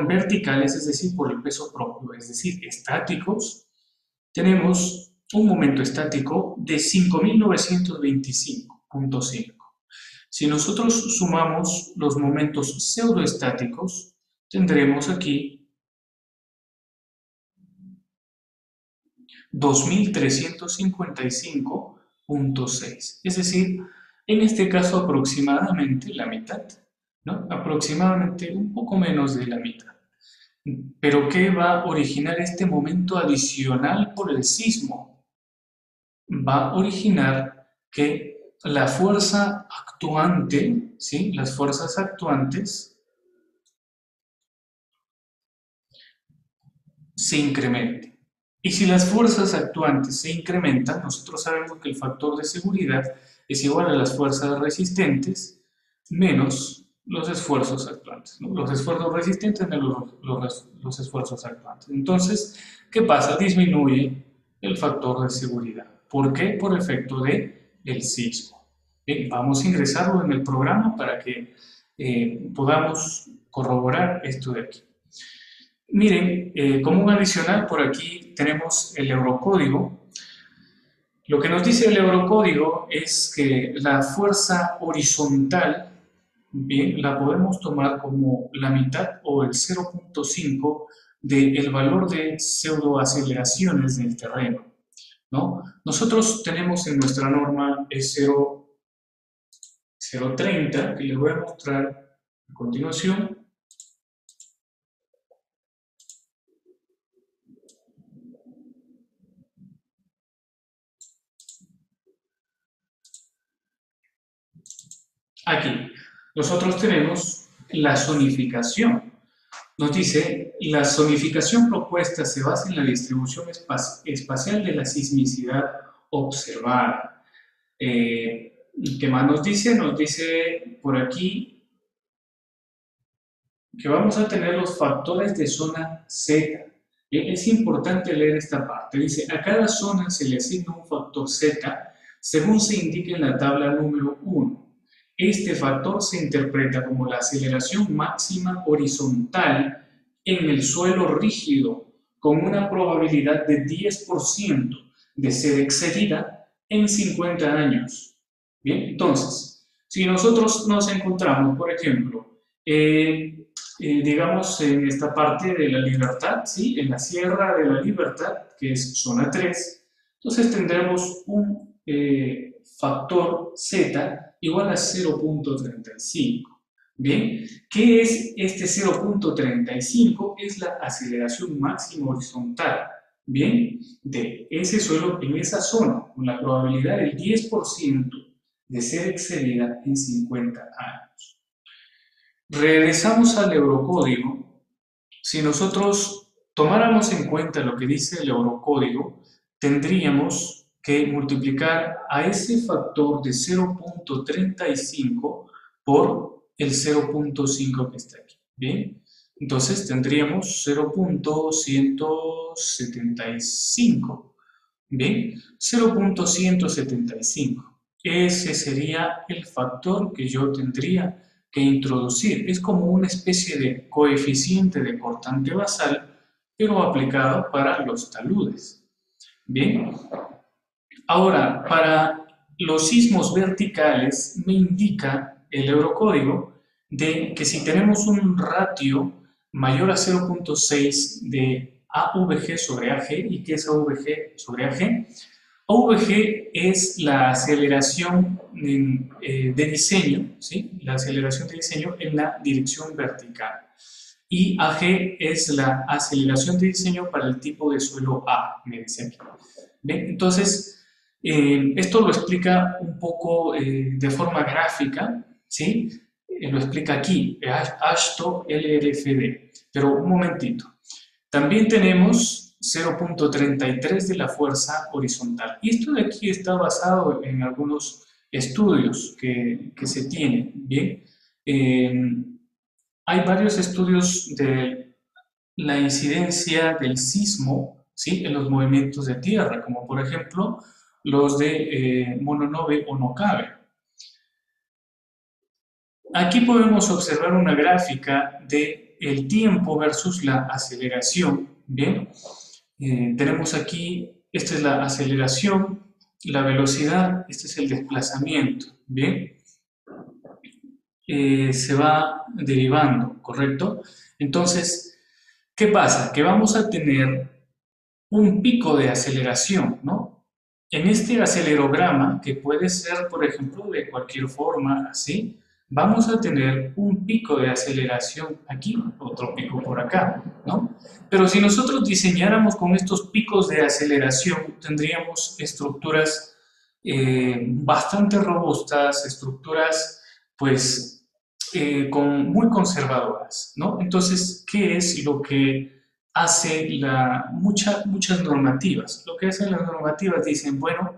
verticales, es decir, por el peso propio, es decir, estáticos, tenemos un momento estático de 5.925.5. Si nosotros sumamos los momentos pseudoestáticos, tendremos aquí 2355.6. Es decir, en este caso aproximadamente la mitad, ¿no? Aproximadamente un poco menos de la mitad. Pero ¿qué va a originar este momento adicional por el sismo? Va a originar que la fuerza actuante, ¿sí? Las fuerzas actuantes se incrementen. Y si las fuerzas actuantes se incrementan, nosotros sabemos que el factor de seguridad es igual a las fuerzas resistentes menos los esfuerzos actuantes, ¿no? Los esfuerzos resistentes menos los esfuerzos actuantes. Entonces, ¿qué pasa? Disminuye el factor de seguridad. ¿Por qué? Por efecto del sismo. Bien, vamos a ingresarlo en el programa para que podamos corroborar esto de aquí. Miren, como un adicional por aquí tenemos el eurocódigo. Lo que nos dice el eurocódigo es que la fuerza horizontal, bien, la podemos tomar como la mitad o el 0.5 del valor de pseudoaceleraciones del terreno, ¿no? Nosotros tenemos en nuestra norma el 0.30, que les voy a mostrar a continuación. Aquí, nosotros tenemos la zonificación. Nos dice, la zonificación propuesta se basa en la distribución espacial de la sismicidad observada. ¿Qué más nos dice? Nos dice por aquí que vamos a tener los factores de zona Z. Es importante leer esta parte. Dice, a cada zona se le asigna un factor Z según se indica en la tabla número 1. Este factor se interpreta como la aceleración máxima horizontal en el suelo rígido, con una probabilidad de 10% de ser excedida en 50 años. Bien, entonces, si nosotros nos encontramos, por ejemplo, digamos, en esta parte de la Libertad, ¿sí? En la Sierra de la Libertad, que es zona 3, entonces tendremos un factor Z igual a 0.35. Bien, ¿qué es este 0.35? Es la aceleración máxima horizontal, bien, de ese suelo en esa zona, con la probabilidad del 10% de ser excedida en 50 años. Regresamos al eurocódigo. Si nosotros tomáramos en cuenta lo que dice el eurocódigo, tendríamos que multiplicar a ese factor de 0.35 por el 0.5 que está aquí. Bien, entonces tendríamos 0.175. Bien, 0.175. Ese sería el factor que yo tendría que introducir. Es como una especie de coeficiente de cortante basal, pero aplicado para los taludes. Bien, ahora, para los sismos verticales me indica el eurocódigo de que si tenemos un ratio mayor a 0.6 de AVG sobre AG, ¿y qué es AVG sobre AG? AVG es la aceleración de diseño, ¿sí? La aceleración de diseño en la dirección vertical. Y AG es la aceleración de diseño para el tipo de suelo A, me dice aquí. ¿Bien? Entonces, esto lo explica un poco de forma gráfica, ¿sí? Lo explica aquí, ASHTO LRFD. Pero un momentito. También tenemos 0.33 de la fuerza horizontal. Y esto de aquí está basado en algunos estudios que se tienen, ¿bien? Hay varios estudios de la incidencia del sismo, ¿sí? En los movimientos de tierra, como por ejemplo los de Mononove o Nocabe. Aquí podemos observar una gráfica de el tiempo versus la aceleración, ¿bien? Tenemos aquí, esta es la aceleración, la velocidad, este es el desplazamiento, ¿bien? Se va derivando, ¿correcto? Entonces, ¿qué pasa? Que vamos a tener un pico de aceleración, ¿no? En este acelerograma, que puede ser, por ejemplo, de cualquier forma, así, vamos a tener un pico de aceleración aquí, otro pico por acá, ¿no? Pero si nosotros diseñáramos con estos picos de aceleración, tendríamos estructuras bastante robustas, estructuras, pues, muy conservadoras, ¿no? Entonces, ¿qué es lo que hace muchas normativas? Lo que hacen las normativas dicen, bueno,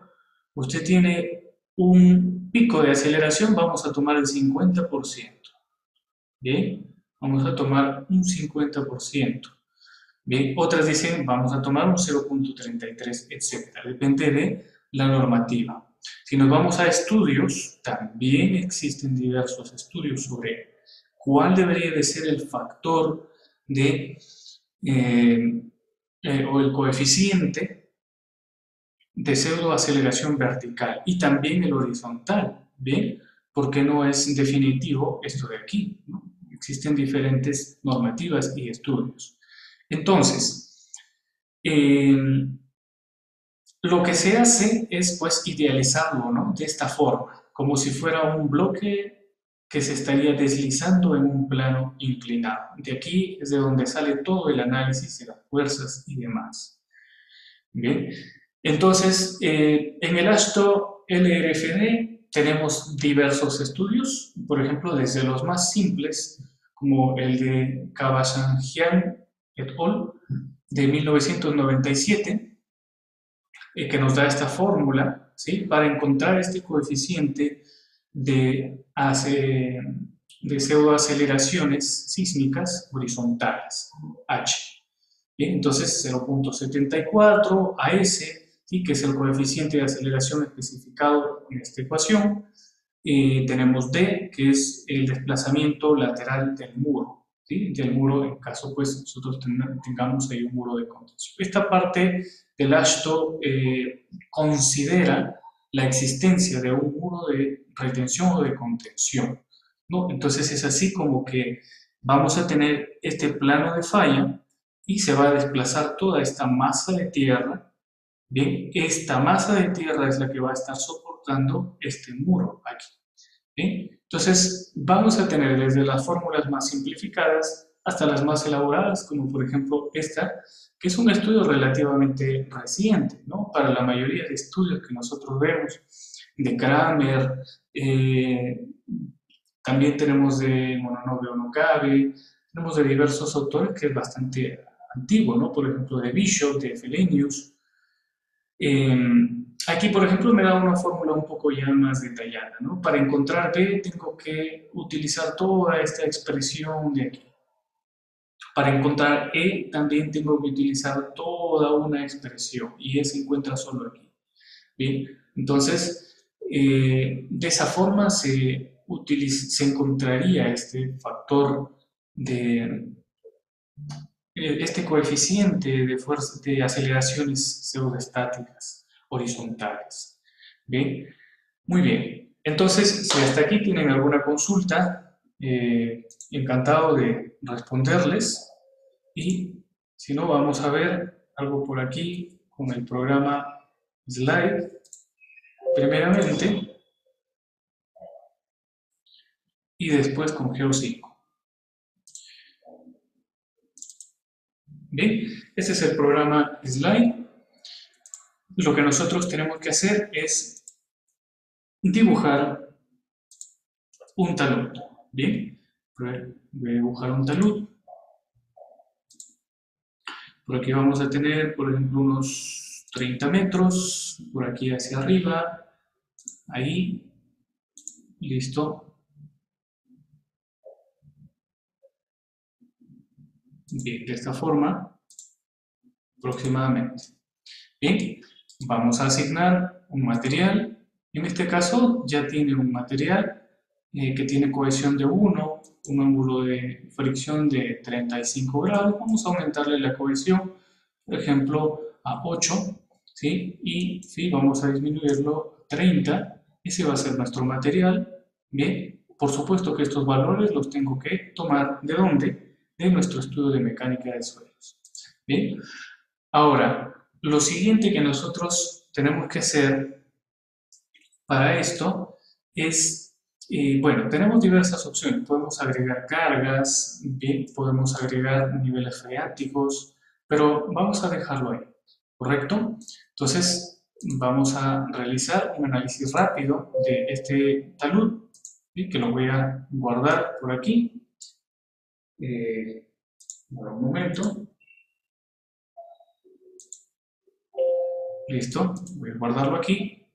usted tiene un pico de aceleración, vamos a tomar el 50%, ¿bien? Vamos a tomar un 50%. Bien, otras dicen, vamos a tomar un 0,33, etcétera. Depende de la normativa. Si nos vamos a estudios, también existen diversos estudios sobre cuál debería de ser el factor de, eh, o el coeficiente de pseudoaceleración vertical y también el horizontal, ¿bien? Porque no es definitivo esto de aquí, ¿no? Existen diferentes normativas y estudios. Entonces, eh, lo que se hace es pues idealizarlo, ¿no? De esta forma, como si fuera un bloque que se estaría deslizando en un plano inclinado. De aquí es de donde sale todo el análisis de las fuerzas y demás. Bien, entonces en el ASTO LRFD tenemos diversos estudios, por ejemplo, desde los más simples, como el de Kabashanjian et al. De 1997, que nos da esta fórmula, ¿sí? Para encontrar este coeficiente de, de pseudoaceleraciones sísmicas horizontales, H. Bien, entonces 0,74 AS, ¿sí? Que es el coeficiente de aceleración especificado en esta ecuación. Tenemos D, que es el desplazamiento lateral del muro, ¿sí? Del muro, en caso pues nosotros tengamos ahí un muro de contención. Esta parte del ASHTO considera la existencia de un muro de retención o de contención, ¿no? Entonces es así como que vamos a tener este plano de falla y se va a desplazar toda esta masa de tierra. Bien, esta masa de tierra es la que va a estar soportando este muro aquí. Bien, entonces vamos a tener desde las fórmulas más simplificadas hasta las más elaboradas, como por ejemplo esta, que es un estudio relativamente reciente, ¿no? Para la mayoría de estudios que nosotros vemos, de Kramer, eh, también tenemos de Mononobe Onokabe, tenemos de diversos autores que es bastante antiguo, ¿no? Por ejemplo, de Bishop, de Felenius. Aquí, por ejemplo, me da una fórmula un poco ya más detallada, ¿no? Para encontrar B tengo que utilizar toda esta expresión de aquí. Para encontrar E también tengo que utilizar toda una expresión y E se encuentra solo aquí. Bien, entonces, de esa forma se encontraría este factor de este coeficiente de fuerza de aceleraciones pseudoestáticas horizontales. ¿Bien? Muy bien. Entonces, si hasta aquí tienen alguna consulta, encantado de responderles. Y si no, vamos a ver algo por aquí con el programa Slide, primeramente, y después con Geo5. Bien, este es el programa Slide. Lo que nosotros tenemos que hacer es dibujar un talud. Bien, voy a dibujar un talud. Por aquí vamos a tener, por ejemplo, unos 30 metros, por aquí hacia arriba, ahí, listo. Bien, de esta forma, aproximadamente. Bien, vamos a asignar un material. En este caso ya tiene un material que tiene cohesión de 1, un ángulo de fricción de 35 grados. Vamos a aumentarle la cohesión, por ejemplo, a 8, ¿sí? Y ¿sí? Vamos a disminuirlo a 30. Ese va a ser nuestro material. Bien, por supuesto que estos valores los tengo que tomar, ¿de dónde? De nuestro estudio de mecánica de suelos. Bien, ahora, lo siguiente que nosotros tenemos que hacer para esto es, bueno, tenemos diversas opciones. Podemos agregar cargas, bien, podemos agregar niveles freáticos, pero vamos a dejarlo ahí, ¿correcto? Entonces, vamos a realizar un análisis rápido de este talud, ¿sí? Que lo voy a guardar por aquí. Por un momento. Listo, voy a guardarlo aquí.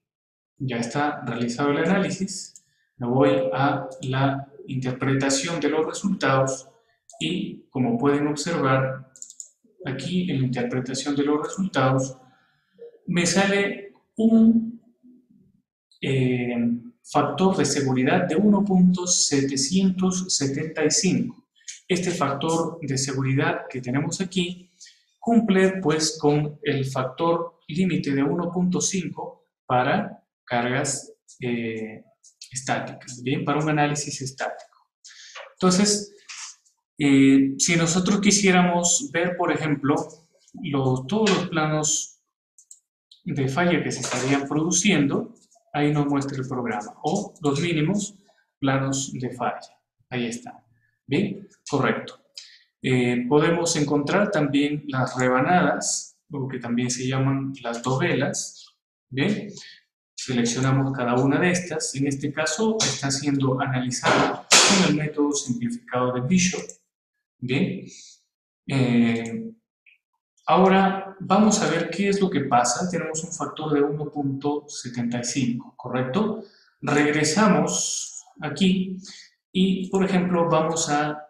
Ya está realizado el análisis. Me voy a la interpretación de los resultados y, como pueden observar, aquí en la interpretación de los resultados me sale un factor de seguridad de 1.775. Este factor de seguridad que tenemos aquí cumple pues con el factor límite de 1.5 para cargas estáticas, bien, para un análisis estático. Entonces, si nosotros quisiéramos ver, por ejemplo, todos los planos de falla que se estarían produciendo, ahí nos muestra el programa, o los mínimos planos de falla, ahí está, bien, correcto. Podemos encontrar también las rebanadas, lo que también se llaman las dovelas, bien, seleccionamos cada una de estas, en este caso está siendo analizada con el método simplificado de Bishop, bien. Ahora vamos a ver qué es lo que pasa. Tenemos un factor de 1.75, ¿correcto? Regresamos aquí y, por ejemplo, vamos a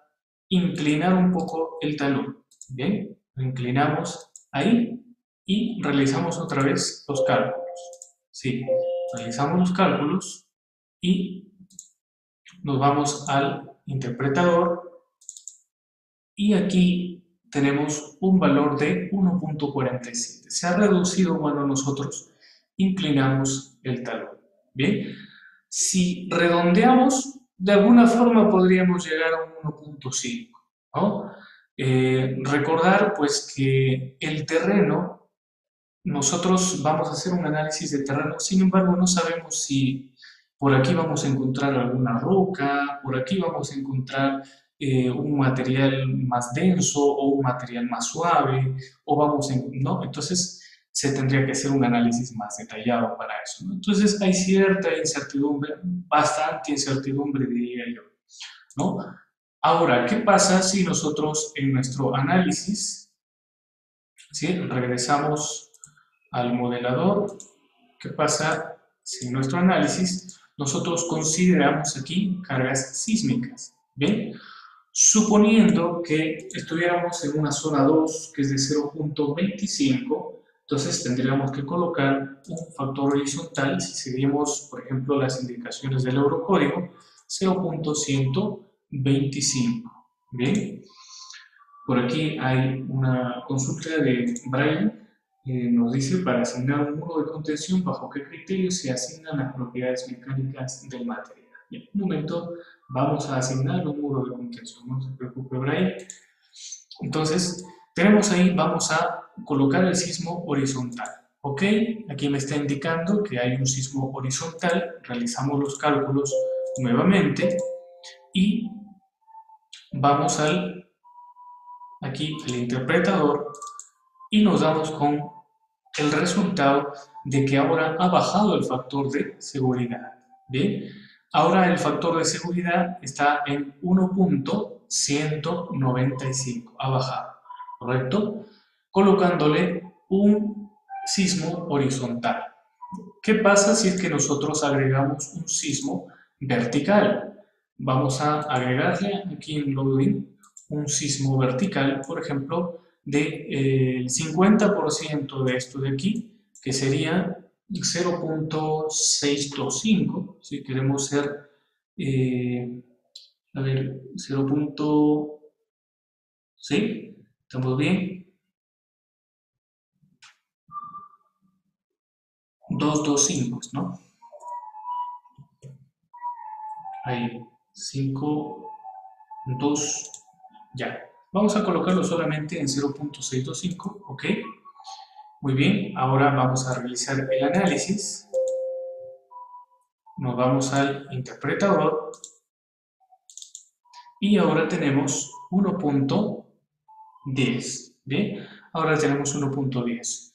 inclinar un poco el talón. Bien, lo inclinamos ahí y realizamos otra vez los cálculos. Sí, realizamos los cálculos y nos vamos al interpretador y aquí tenemos un valor de 1.47. Se ha reducido cuando nosotros inclinamos el talón. Bien, si redondeamos, de alguna forma podríamos llegar a un 1.5, ¿no? Recordar pues que el terreno, nosotros vamos a hacer un análisis de terreno, sin embargo no sabemos si por aquí vamos a encontrar alguna roca, por aquí vamos a encontrar un material más denso o un material más suave, o vamos a, ¿no? Entonces se tendría que hacer un análisis más detallado para eso, ¿no? Entonces hay cierta incertidumbre, bastante incertidumbre diría yo, ¿no? Ahora, ¿qué pasa si nosotros en nuestro análisis, ¿sí? Regresamos al modelador? ¿Qué pasa si en nuestro análisis nosotros consideramos aquí cargas sísmicas? ¿Bien? Suponiendo que estuviéramos en una zona 2 que es de 0.25, entonces tendríamos que colocar un factor horizontal, si seguimos, por ejemplo, las indicaciones del eurocódigo, 0.125. ¿Bien? Por aquí hay una consulta de Brian, nos dice, para asignar un muro de contención, ¿bajo qué criterios se asignan las propiedades mecánicas del material? En un momento vamos a asignar un muro de contención, no se preocupe, Brian. Entonces, tenemos ahí, vamos a colocar el sismo horizontal. ¿Ok? Aquí me está indicando que hay un sismo horizontal, realizamos los cálculos nuevamente y vamos aquí al interpretador y nos damos con el resultado de que ahora ha bajado el factor de seguridad. ¿Bien? Ahora el factor de seguridad está en 1.195, ha bajado, ¿correcto? Colocándole un sismo horizontal. ¿Qué pasa si es que nosotros agregamos un sismo vertical? Vamos a agregarle aquí en loading un sismo vertical, por ejemplo, del 50% de esto de aquí, que sería 0.625, si queremos ser, a ver, 0. ¿Sí? ¿Estamos bien? 225, ¿no? Ahí, 5, 2, ya. Vamos a colocarlo solamente en 0.625, ¿ok? Muy bien, ahora vamos a realizar el análisis. Nos vamos al interpretador y ahora tenemos 1.10. Bien, ahora tenemos 1.10.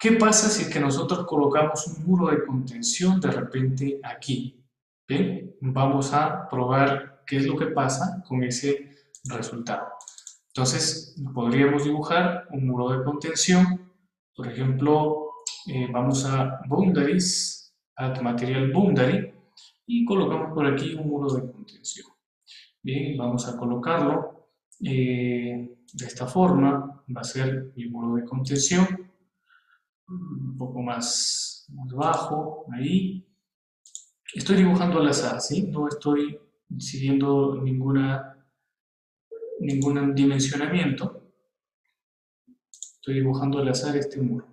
¿Qué pasa si es que nosotros colocamos un muro de contención de repente aquí? Bien, vamos a probar qué es lo que pasa con ese resultado. Entonces, podríamos dibujar un muro de contención. Por ejemplo, vamos a Boundaries, Add Material Boundary, y colocamos por aquí un muro de contención. Bien, vamos a colocarlo de esta forma. Va a ser mi muro de contención, un poco más bajo, ahí. Estoy dibujando al azar, ¿sí? No estoy siguiendo ningún dimensionamiento. Estoy dibujando al azar este muro.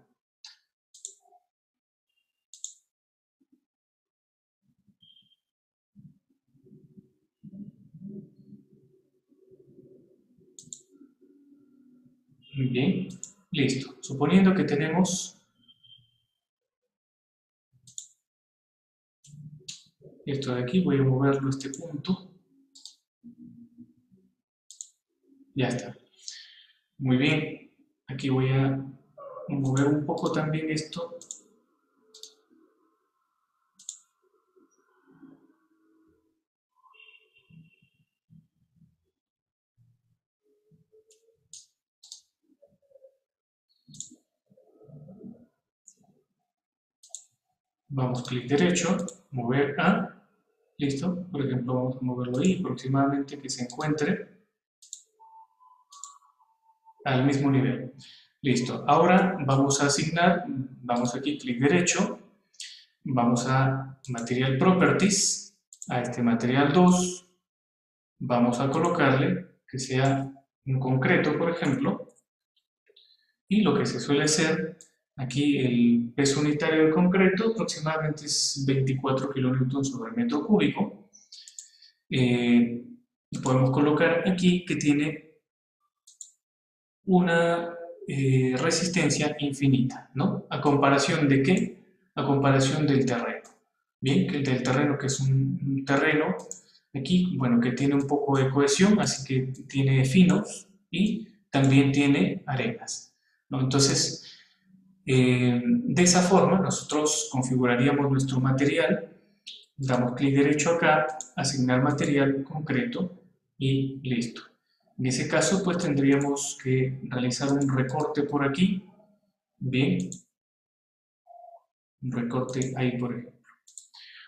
Muy bien, listo. Suponiendo que tenemos esto de aquí, voy a moverlo a este punto. Ya está. Muy bien. Aquí voy a mover un poco también esto. Vamos, clic derecho, mover a. Listo. Por ejemplo, vamos a moverlo ahí aproximadamente que se encuentre al mismo nivel. Listo. Ahora vamos a asignar, vamos aquí, clic derecho, vamos a Material Properties, a este material 2, vamos a colocarle que sea un concreto, por ejemplo, y lo que se suele hacer, aquí el peso unitario del concreto aproximadamente es 24 kN sobre metro cúbico. Y podemos colocar aquí que tiene una resistencia infinita, ¿no? ¿A comparación de qué? A comparación del terreno. Bien, que del terreno que es un terreno aquí, bueno, que tiene un poco de cohesión, así que tiene finos y también tiene arenas, ¿no? Entonces, de esa forma nosotros configuraríamos nuestro material, damos clic derecho acá, asignar material concreto y listo. En ese caso, pues tendríamos que realizar un recorte por aquí, bien, un recorte ahí por ejemplo,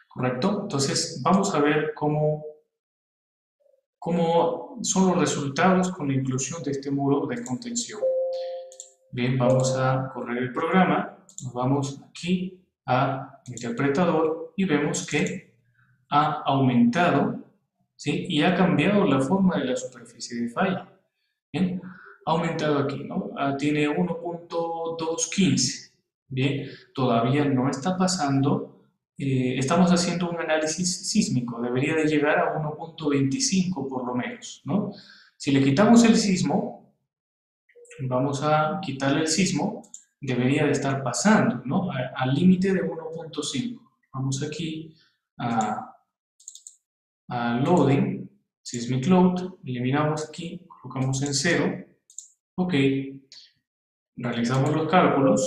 ¿correcto? Entonces, vamos a ver cómo son los resultados con la inclusión de este muro de contención. Bien, vamos a correr el programa, nos vamos aquí a interpretador y vemos que ha aumentado, ¿sí? Y ha cambiado la forma de la superficie de falla. Bien, ha aumentado aquí, ¿no? Tiene 1.215. Bien, todavía no está pasando. Estamos haciendo un análisis sísmico, debería de llegar a 1.25 por lo menos, ¿no? Si le quitamos el sismo, vamos a quitarle el sismo, debería de estar pasando, ¿no? Al límite de 1.5. Vamos aquí a Loading, Seismic Load, eliminamos aquí, colocamos en 0, ok, realizamos los cálculos,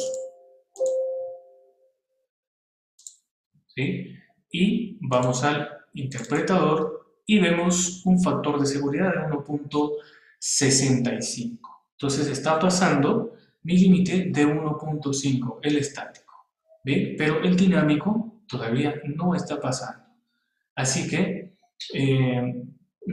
¿sí? Y vamos al interpretador y vemos un factor de seguridad de 1.65. Entonces está pasando mi límite de 1.5, el estático, ¿bien? Pero el dinámico todavía no está pasando. Así que eh,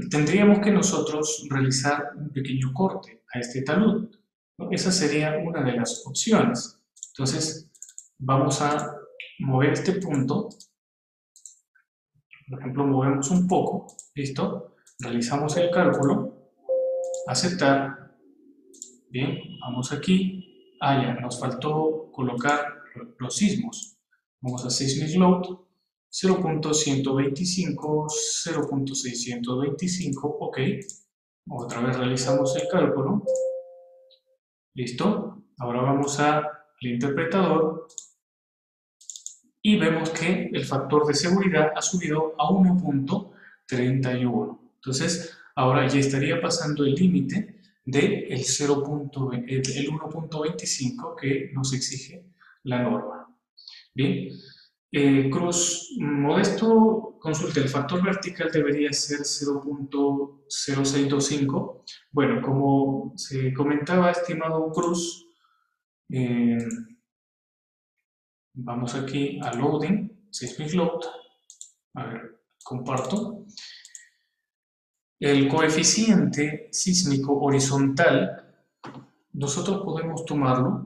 tendríamos que nosotros realizar un pequeño corte a este talud, ¿no? Esa sería una de las opciones. Entonces, vamos a mover este punto. Por ejemplo, movemos un poco, ¿listo? Realizamos el cálculo, aceptar. Bien, vamos aquí. Ya, nos faltó colocar los sismos. Vamos a Seismic Load, 0.125, 0.625, ok. Otra vez realizamos el cálculo. Listo. Ahora vamos a al interpretador y vemos que el factor de seguridad ha subido a 1.31. Entonces, ahora ya estaría pasando el límite del 1.25 que nos exige la norma. Bien, Cruz Modesto consulta, el factor vertical debería ser 0.0625. Bueno, como se comentaba, estimado Cruz, vamos aquí a Loading, Seismic Load. A ver, comparto. El coeficiente sísmico horizontal, nosotros podemos tomarlo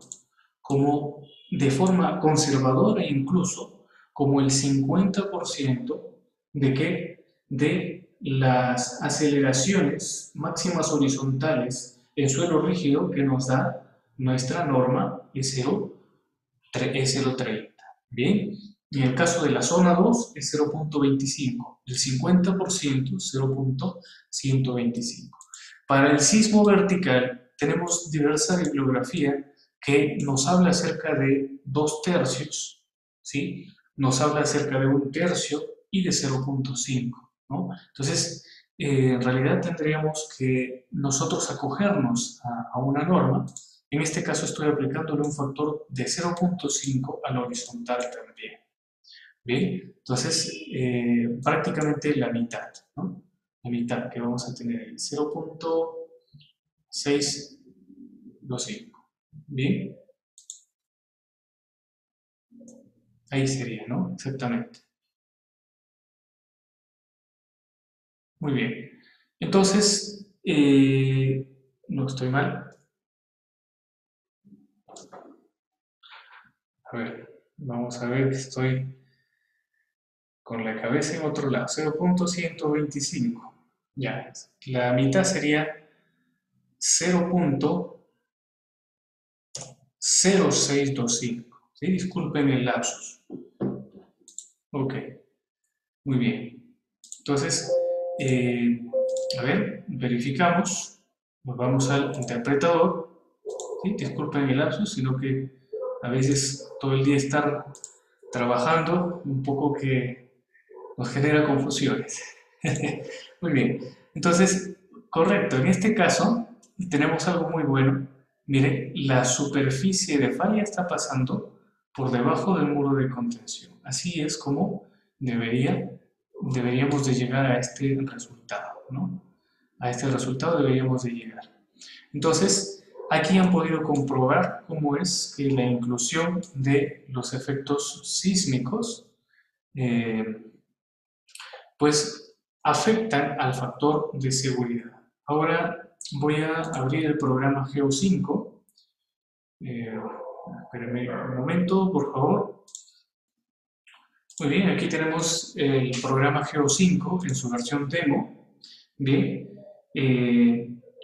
como de forma conservadora incluso como el 50% de que de las aceleraciones máximas horizontales en suelo rígido que nos da nuestra norma E030. Bien, y en el caso de la zona 2 es 0.25, el 50% 0.125. Para el sismo vertical tenemos diversa bibliografía que nos habla acerca de 2/3, ¿sí? Nos habla acerca de 1/3 y de 0.5, ¿no? Entonces, en realidad tendríamos que nosotros acogernos a una norma. En este caso estoy aplicándole un factor de 0.5 al horizontal también. Bien, entonces prácticamente la mitad, ¿no? La mitad que vamos a tener el 0.625. Bien, ahí sería, ¿no? Exactamente. Muy bien. Entonces, no estoy mal. A ver, vamos a ver que estoy con la cabeza en otro lado. 0.125. Ya, la mitad sería 0.0625. ¿Sí? Disculpen el lapsus. Ok, muy bien. Entonces, a ver, verificamos. Nos vamos al interpretador. ¿Sí? Disculpen el lapsus, sino que a veces todo el día estar trabajando un poco que nos genera confusiones. Muy bien. Entonces, correcto, en este caso tenemos algo muy bueno. Miren, la superficie de falla está pasando por debajo del muro de contención. Así es como deberíamos de llegar a este resultado, ¿no? A este resultado deberíamos de llegar. Entonces, aquí han podido comprobar cómo es que la inclusión de los efectos sísmicos pues afectan al factor de seguridad. Ahora voy a abrir el programa Geo5. Espérenme un momento, por favor. Muy bien, aquí tenemos el programa Geo5 en su versión demo. Bien,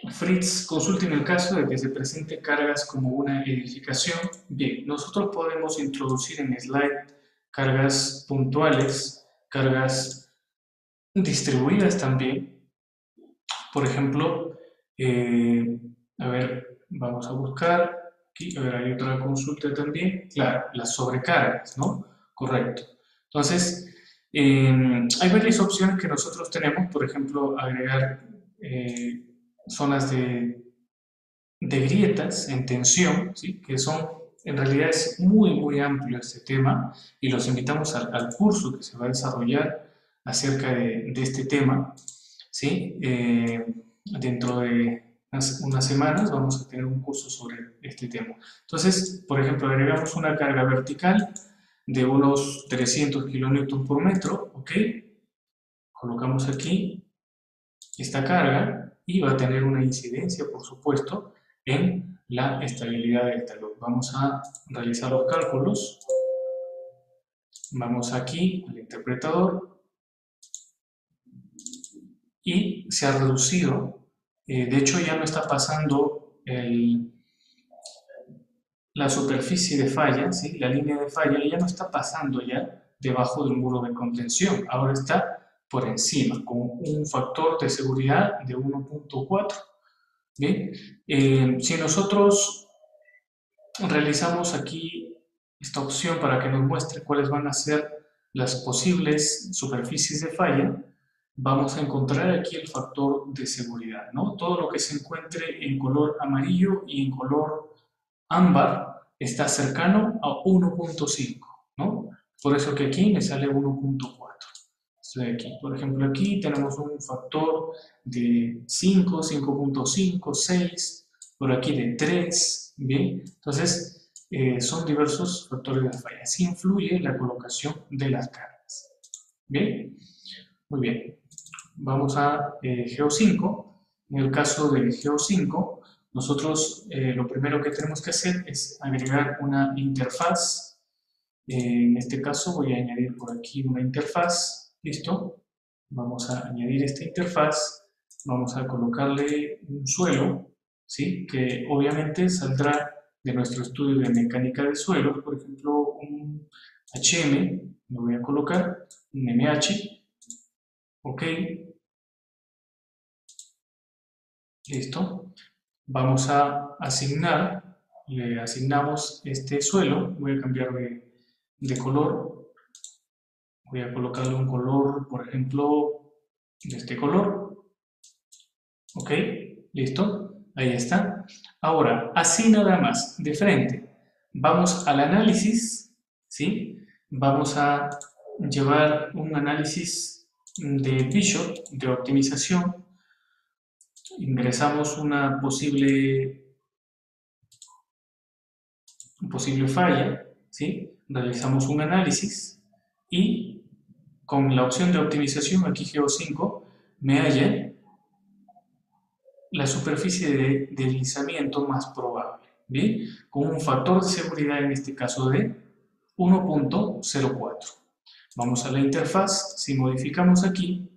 Fritz consulta en el caso de que se presente cargas como una edificación. Bien, nosotros podemos introducir en slide cargas puntuales, cargas distribuidas también. Por ejemplo, a ver, vamos a buscar aquí, a ver, hay otra consulta también. Claro, las sobrecargas, ¿no? Correcto. Entonces, hay varias opciones que nosotros tenemos, por ejemplo, agregar zonas de grietas en tensión, ¿sí? Que son, en realidad es muy, muy amplio este tema y los invitamos al curso que se va a desarrollar acerca de este tema, ¿sí? Dentro de unas semanas vamos a tener un curso sobre este tema. Entonces, por ejemplo, agregamos una carga vertical de unos 300 kilonewton por metro, ¿ok? Colocamos aquí esta carga y va a tener una incidencia, por supuesto, en la estabilidad del talud. Vamos a realizar los cálculos. Vamos aquí al interpretador y se ha reducido. De hecho, ya no está pasando la superficie de falla, ¿sí? La línea de falla ya no está pasando ya debajo del muro de contención. Ahora está por encima, con un factor de seguridad de 1.4. Bien, si nosotros realizamos aquí esta opción para que nos muestre cuáles van a ser las posibles superficies de falla. Vamos a encontrar aquí el factor de seguridad, ¿no? Todo lo que se encuentre en color amarillo y en color ámbar está cercano a 1.5, ¿no? Por eso que aquí me sale 1.4. Estoy aquí. Por ejemplo, aquí tenemos un factor de 5, 5.5, 6, por aquí de 3, ¿bien? Entonces, son diversos factores de falla. Así influye la colocación de las cargas. ¿Bien? Muy bien. Vamos a GEO5. En el caso del GEO5, nosotros lo primero que tenemos que hacer es agregar una interfaz. En este caso voy a añadir por aquí una interfaz. ¿Listo? Vamos a añadir esta interfaz. Vamos a colocarle un suelo, ¿sí? Que obviamente saldrá de nuestro estudio de mecánica de suelos. Por ejemplo, un HM, lo voy a colocar, un MH. Ok, listo. Vamos a asignar, le asignamos este suelo, voy a cambiar de color, voy a colocarle un color, por ejemplo, de este color. Ok, listo, ahí está. Ahora, así nada más, de frente, vamos al análisis, ¿sí? Vamos a llevar un análisis de Bishop, de optimización. Ingresamos una posible falla, ¿sí? Realizamos un análisis y con la opción de optimización, aquí GEO5, me halla la superficie de deslizamiento más probable, ¿bien? Con un factor de seguridad en este caso de 1.04. Vamos a la interfaz, si modificamos aquí,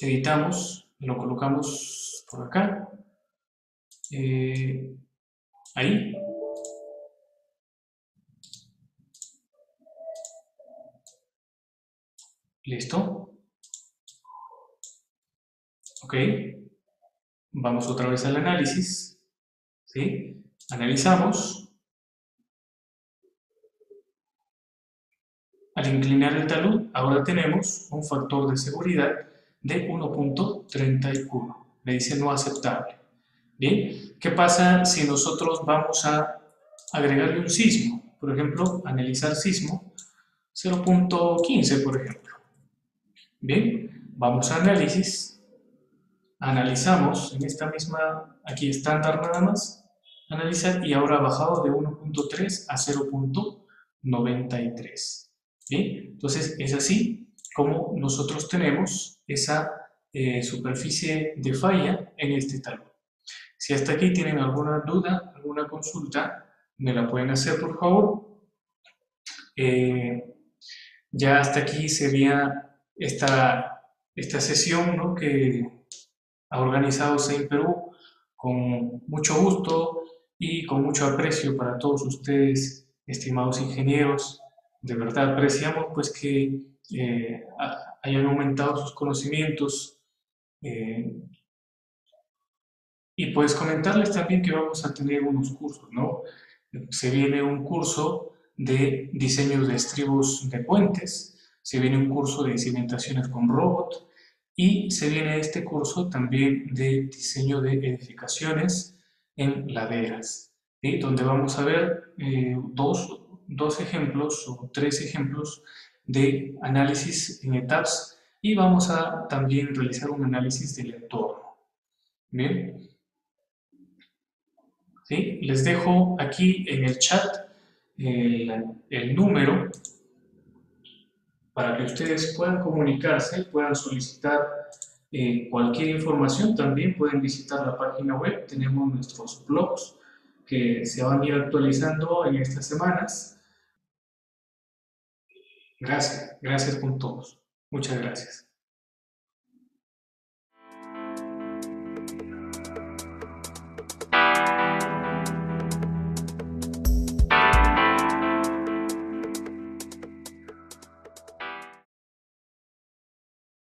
editamos, lo colocamos por acá, ahí, listo, ok, vamos otra vez al análisis, ¿sí? Analizamos. Al inclinar el talud, ahora tenemos un factor de seguridad de 1.31. Le dice no aceptable. Bien, ¿qué pasa si nosotros vamos a agregarle un sismo? Por ejemplo, analizar sismo 0.15, por ejemplo. Bien, vamos a análisis. Analizamos en esta misma, aquí estándar nada más, analizar y ahora ha bajado de 1.3 a 0.93. ¿Bien? Entonces es así como nosotros tenemos esa superficie de falla en este talón. Si hasta aquí tienen alguna duda, alguna consulta, me la pueden hacer por favor. Eh, ya hasta aquí sería esta sesión, ¿no?, que ha organizado SEIN Perú con mucho gusto y con mucho aprecio para todos ustedes, estimados ingenieros. De verdad apreciamos pues que hayan aumentado sus conocimientos, eh, y pues comentarles también que vamos a tener unos cursos, ¿no? Se viene un curso de diseño de estribos de puentes, se viene un curso de cimentaciones con robot y se viene este curso también de diseño de edificaciones en laderas, ¿sí? Donde vamos a ver dos ejemplos o tres ejemplos de análisis en etapas y vamos a también realizar un análisis del entorno. Bien, ¿sí? Les dejo aquí en el chat el número para que ustedes puedan comunicarse, puedan solicitar cualquier información. También pueden visitar la página web, tenemos nuestros blogs que se van a ir actualizando en estas semanas. Gracias, gracias con todos. Muchas gracias.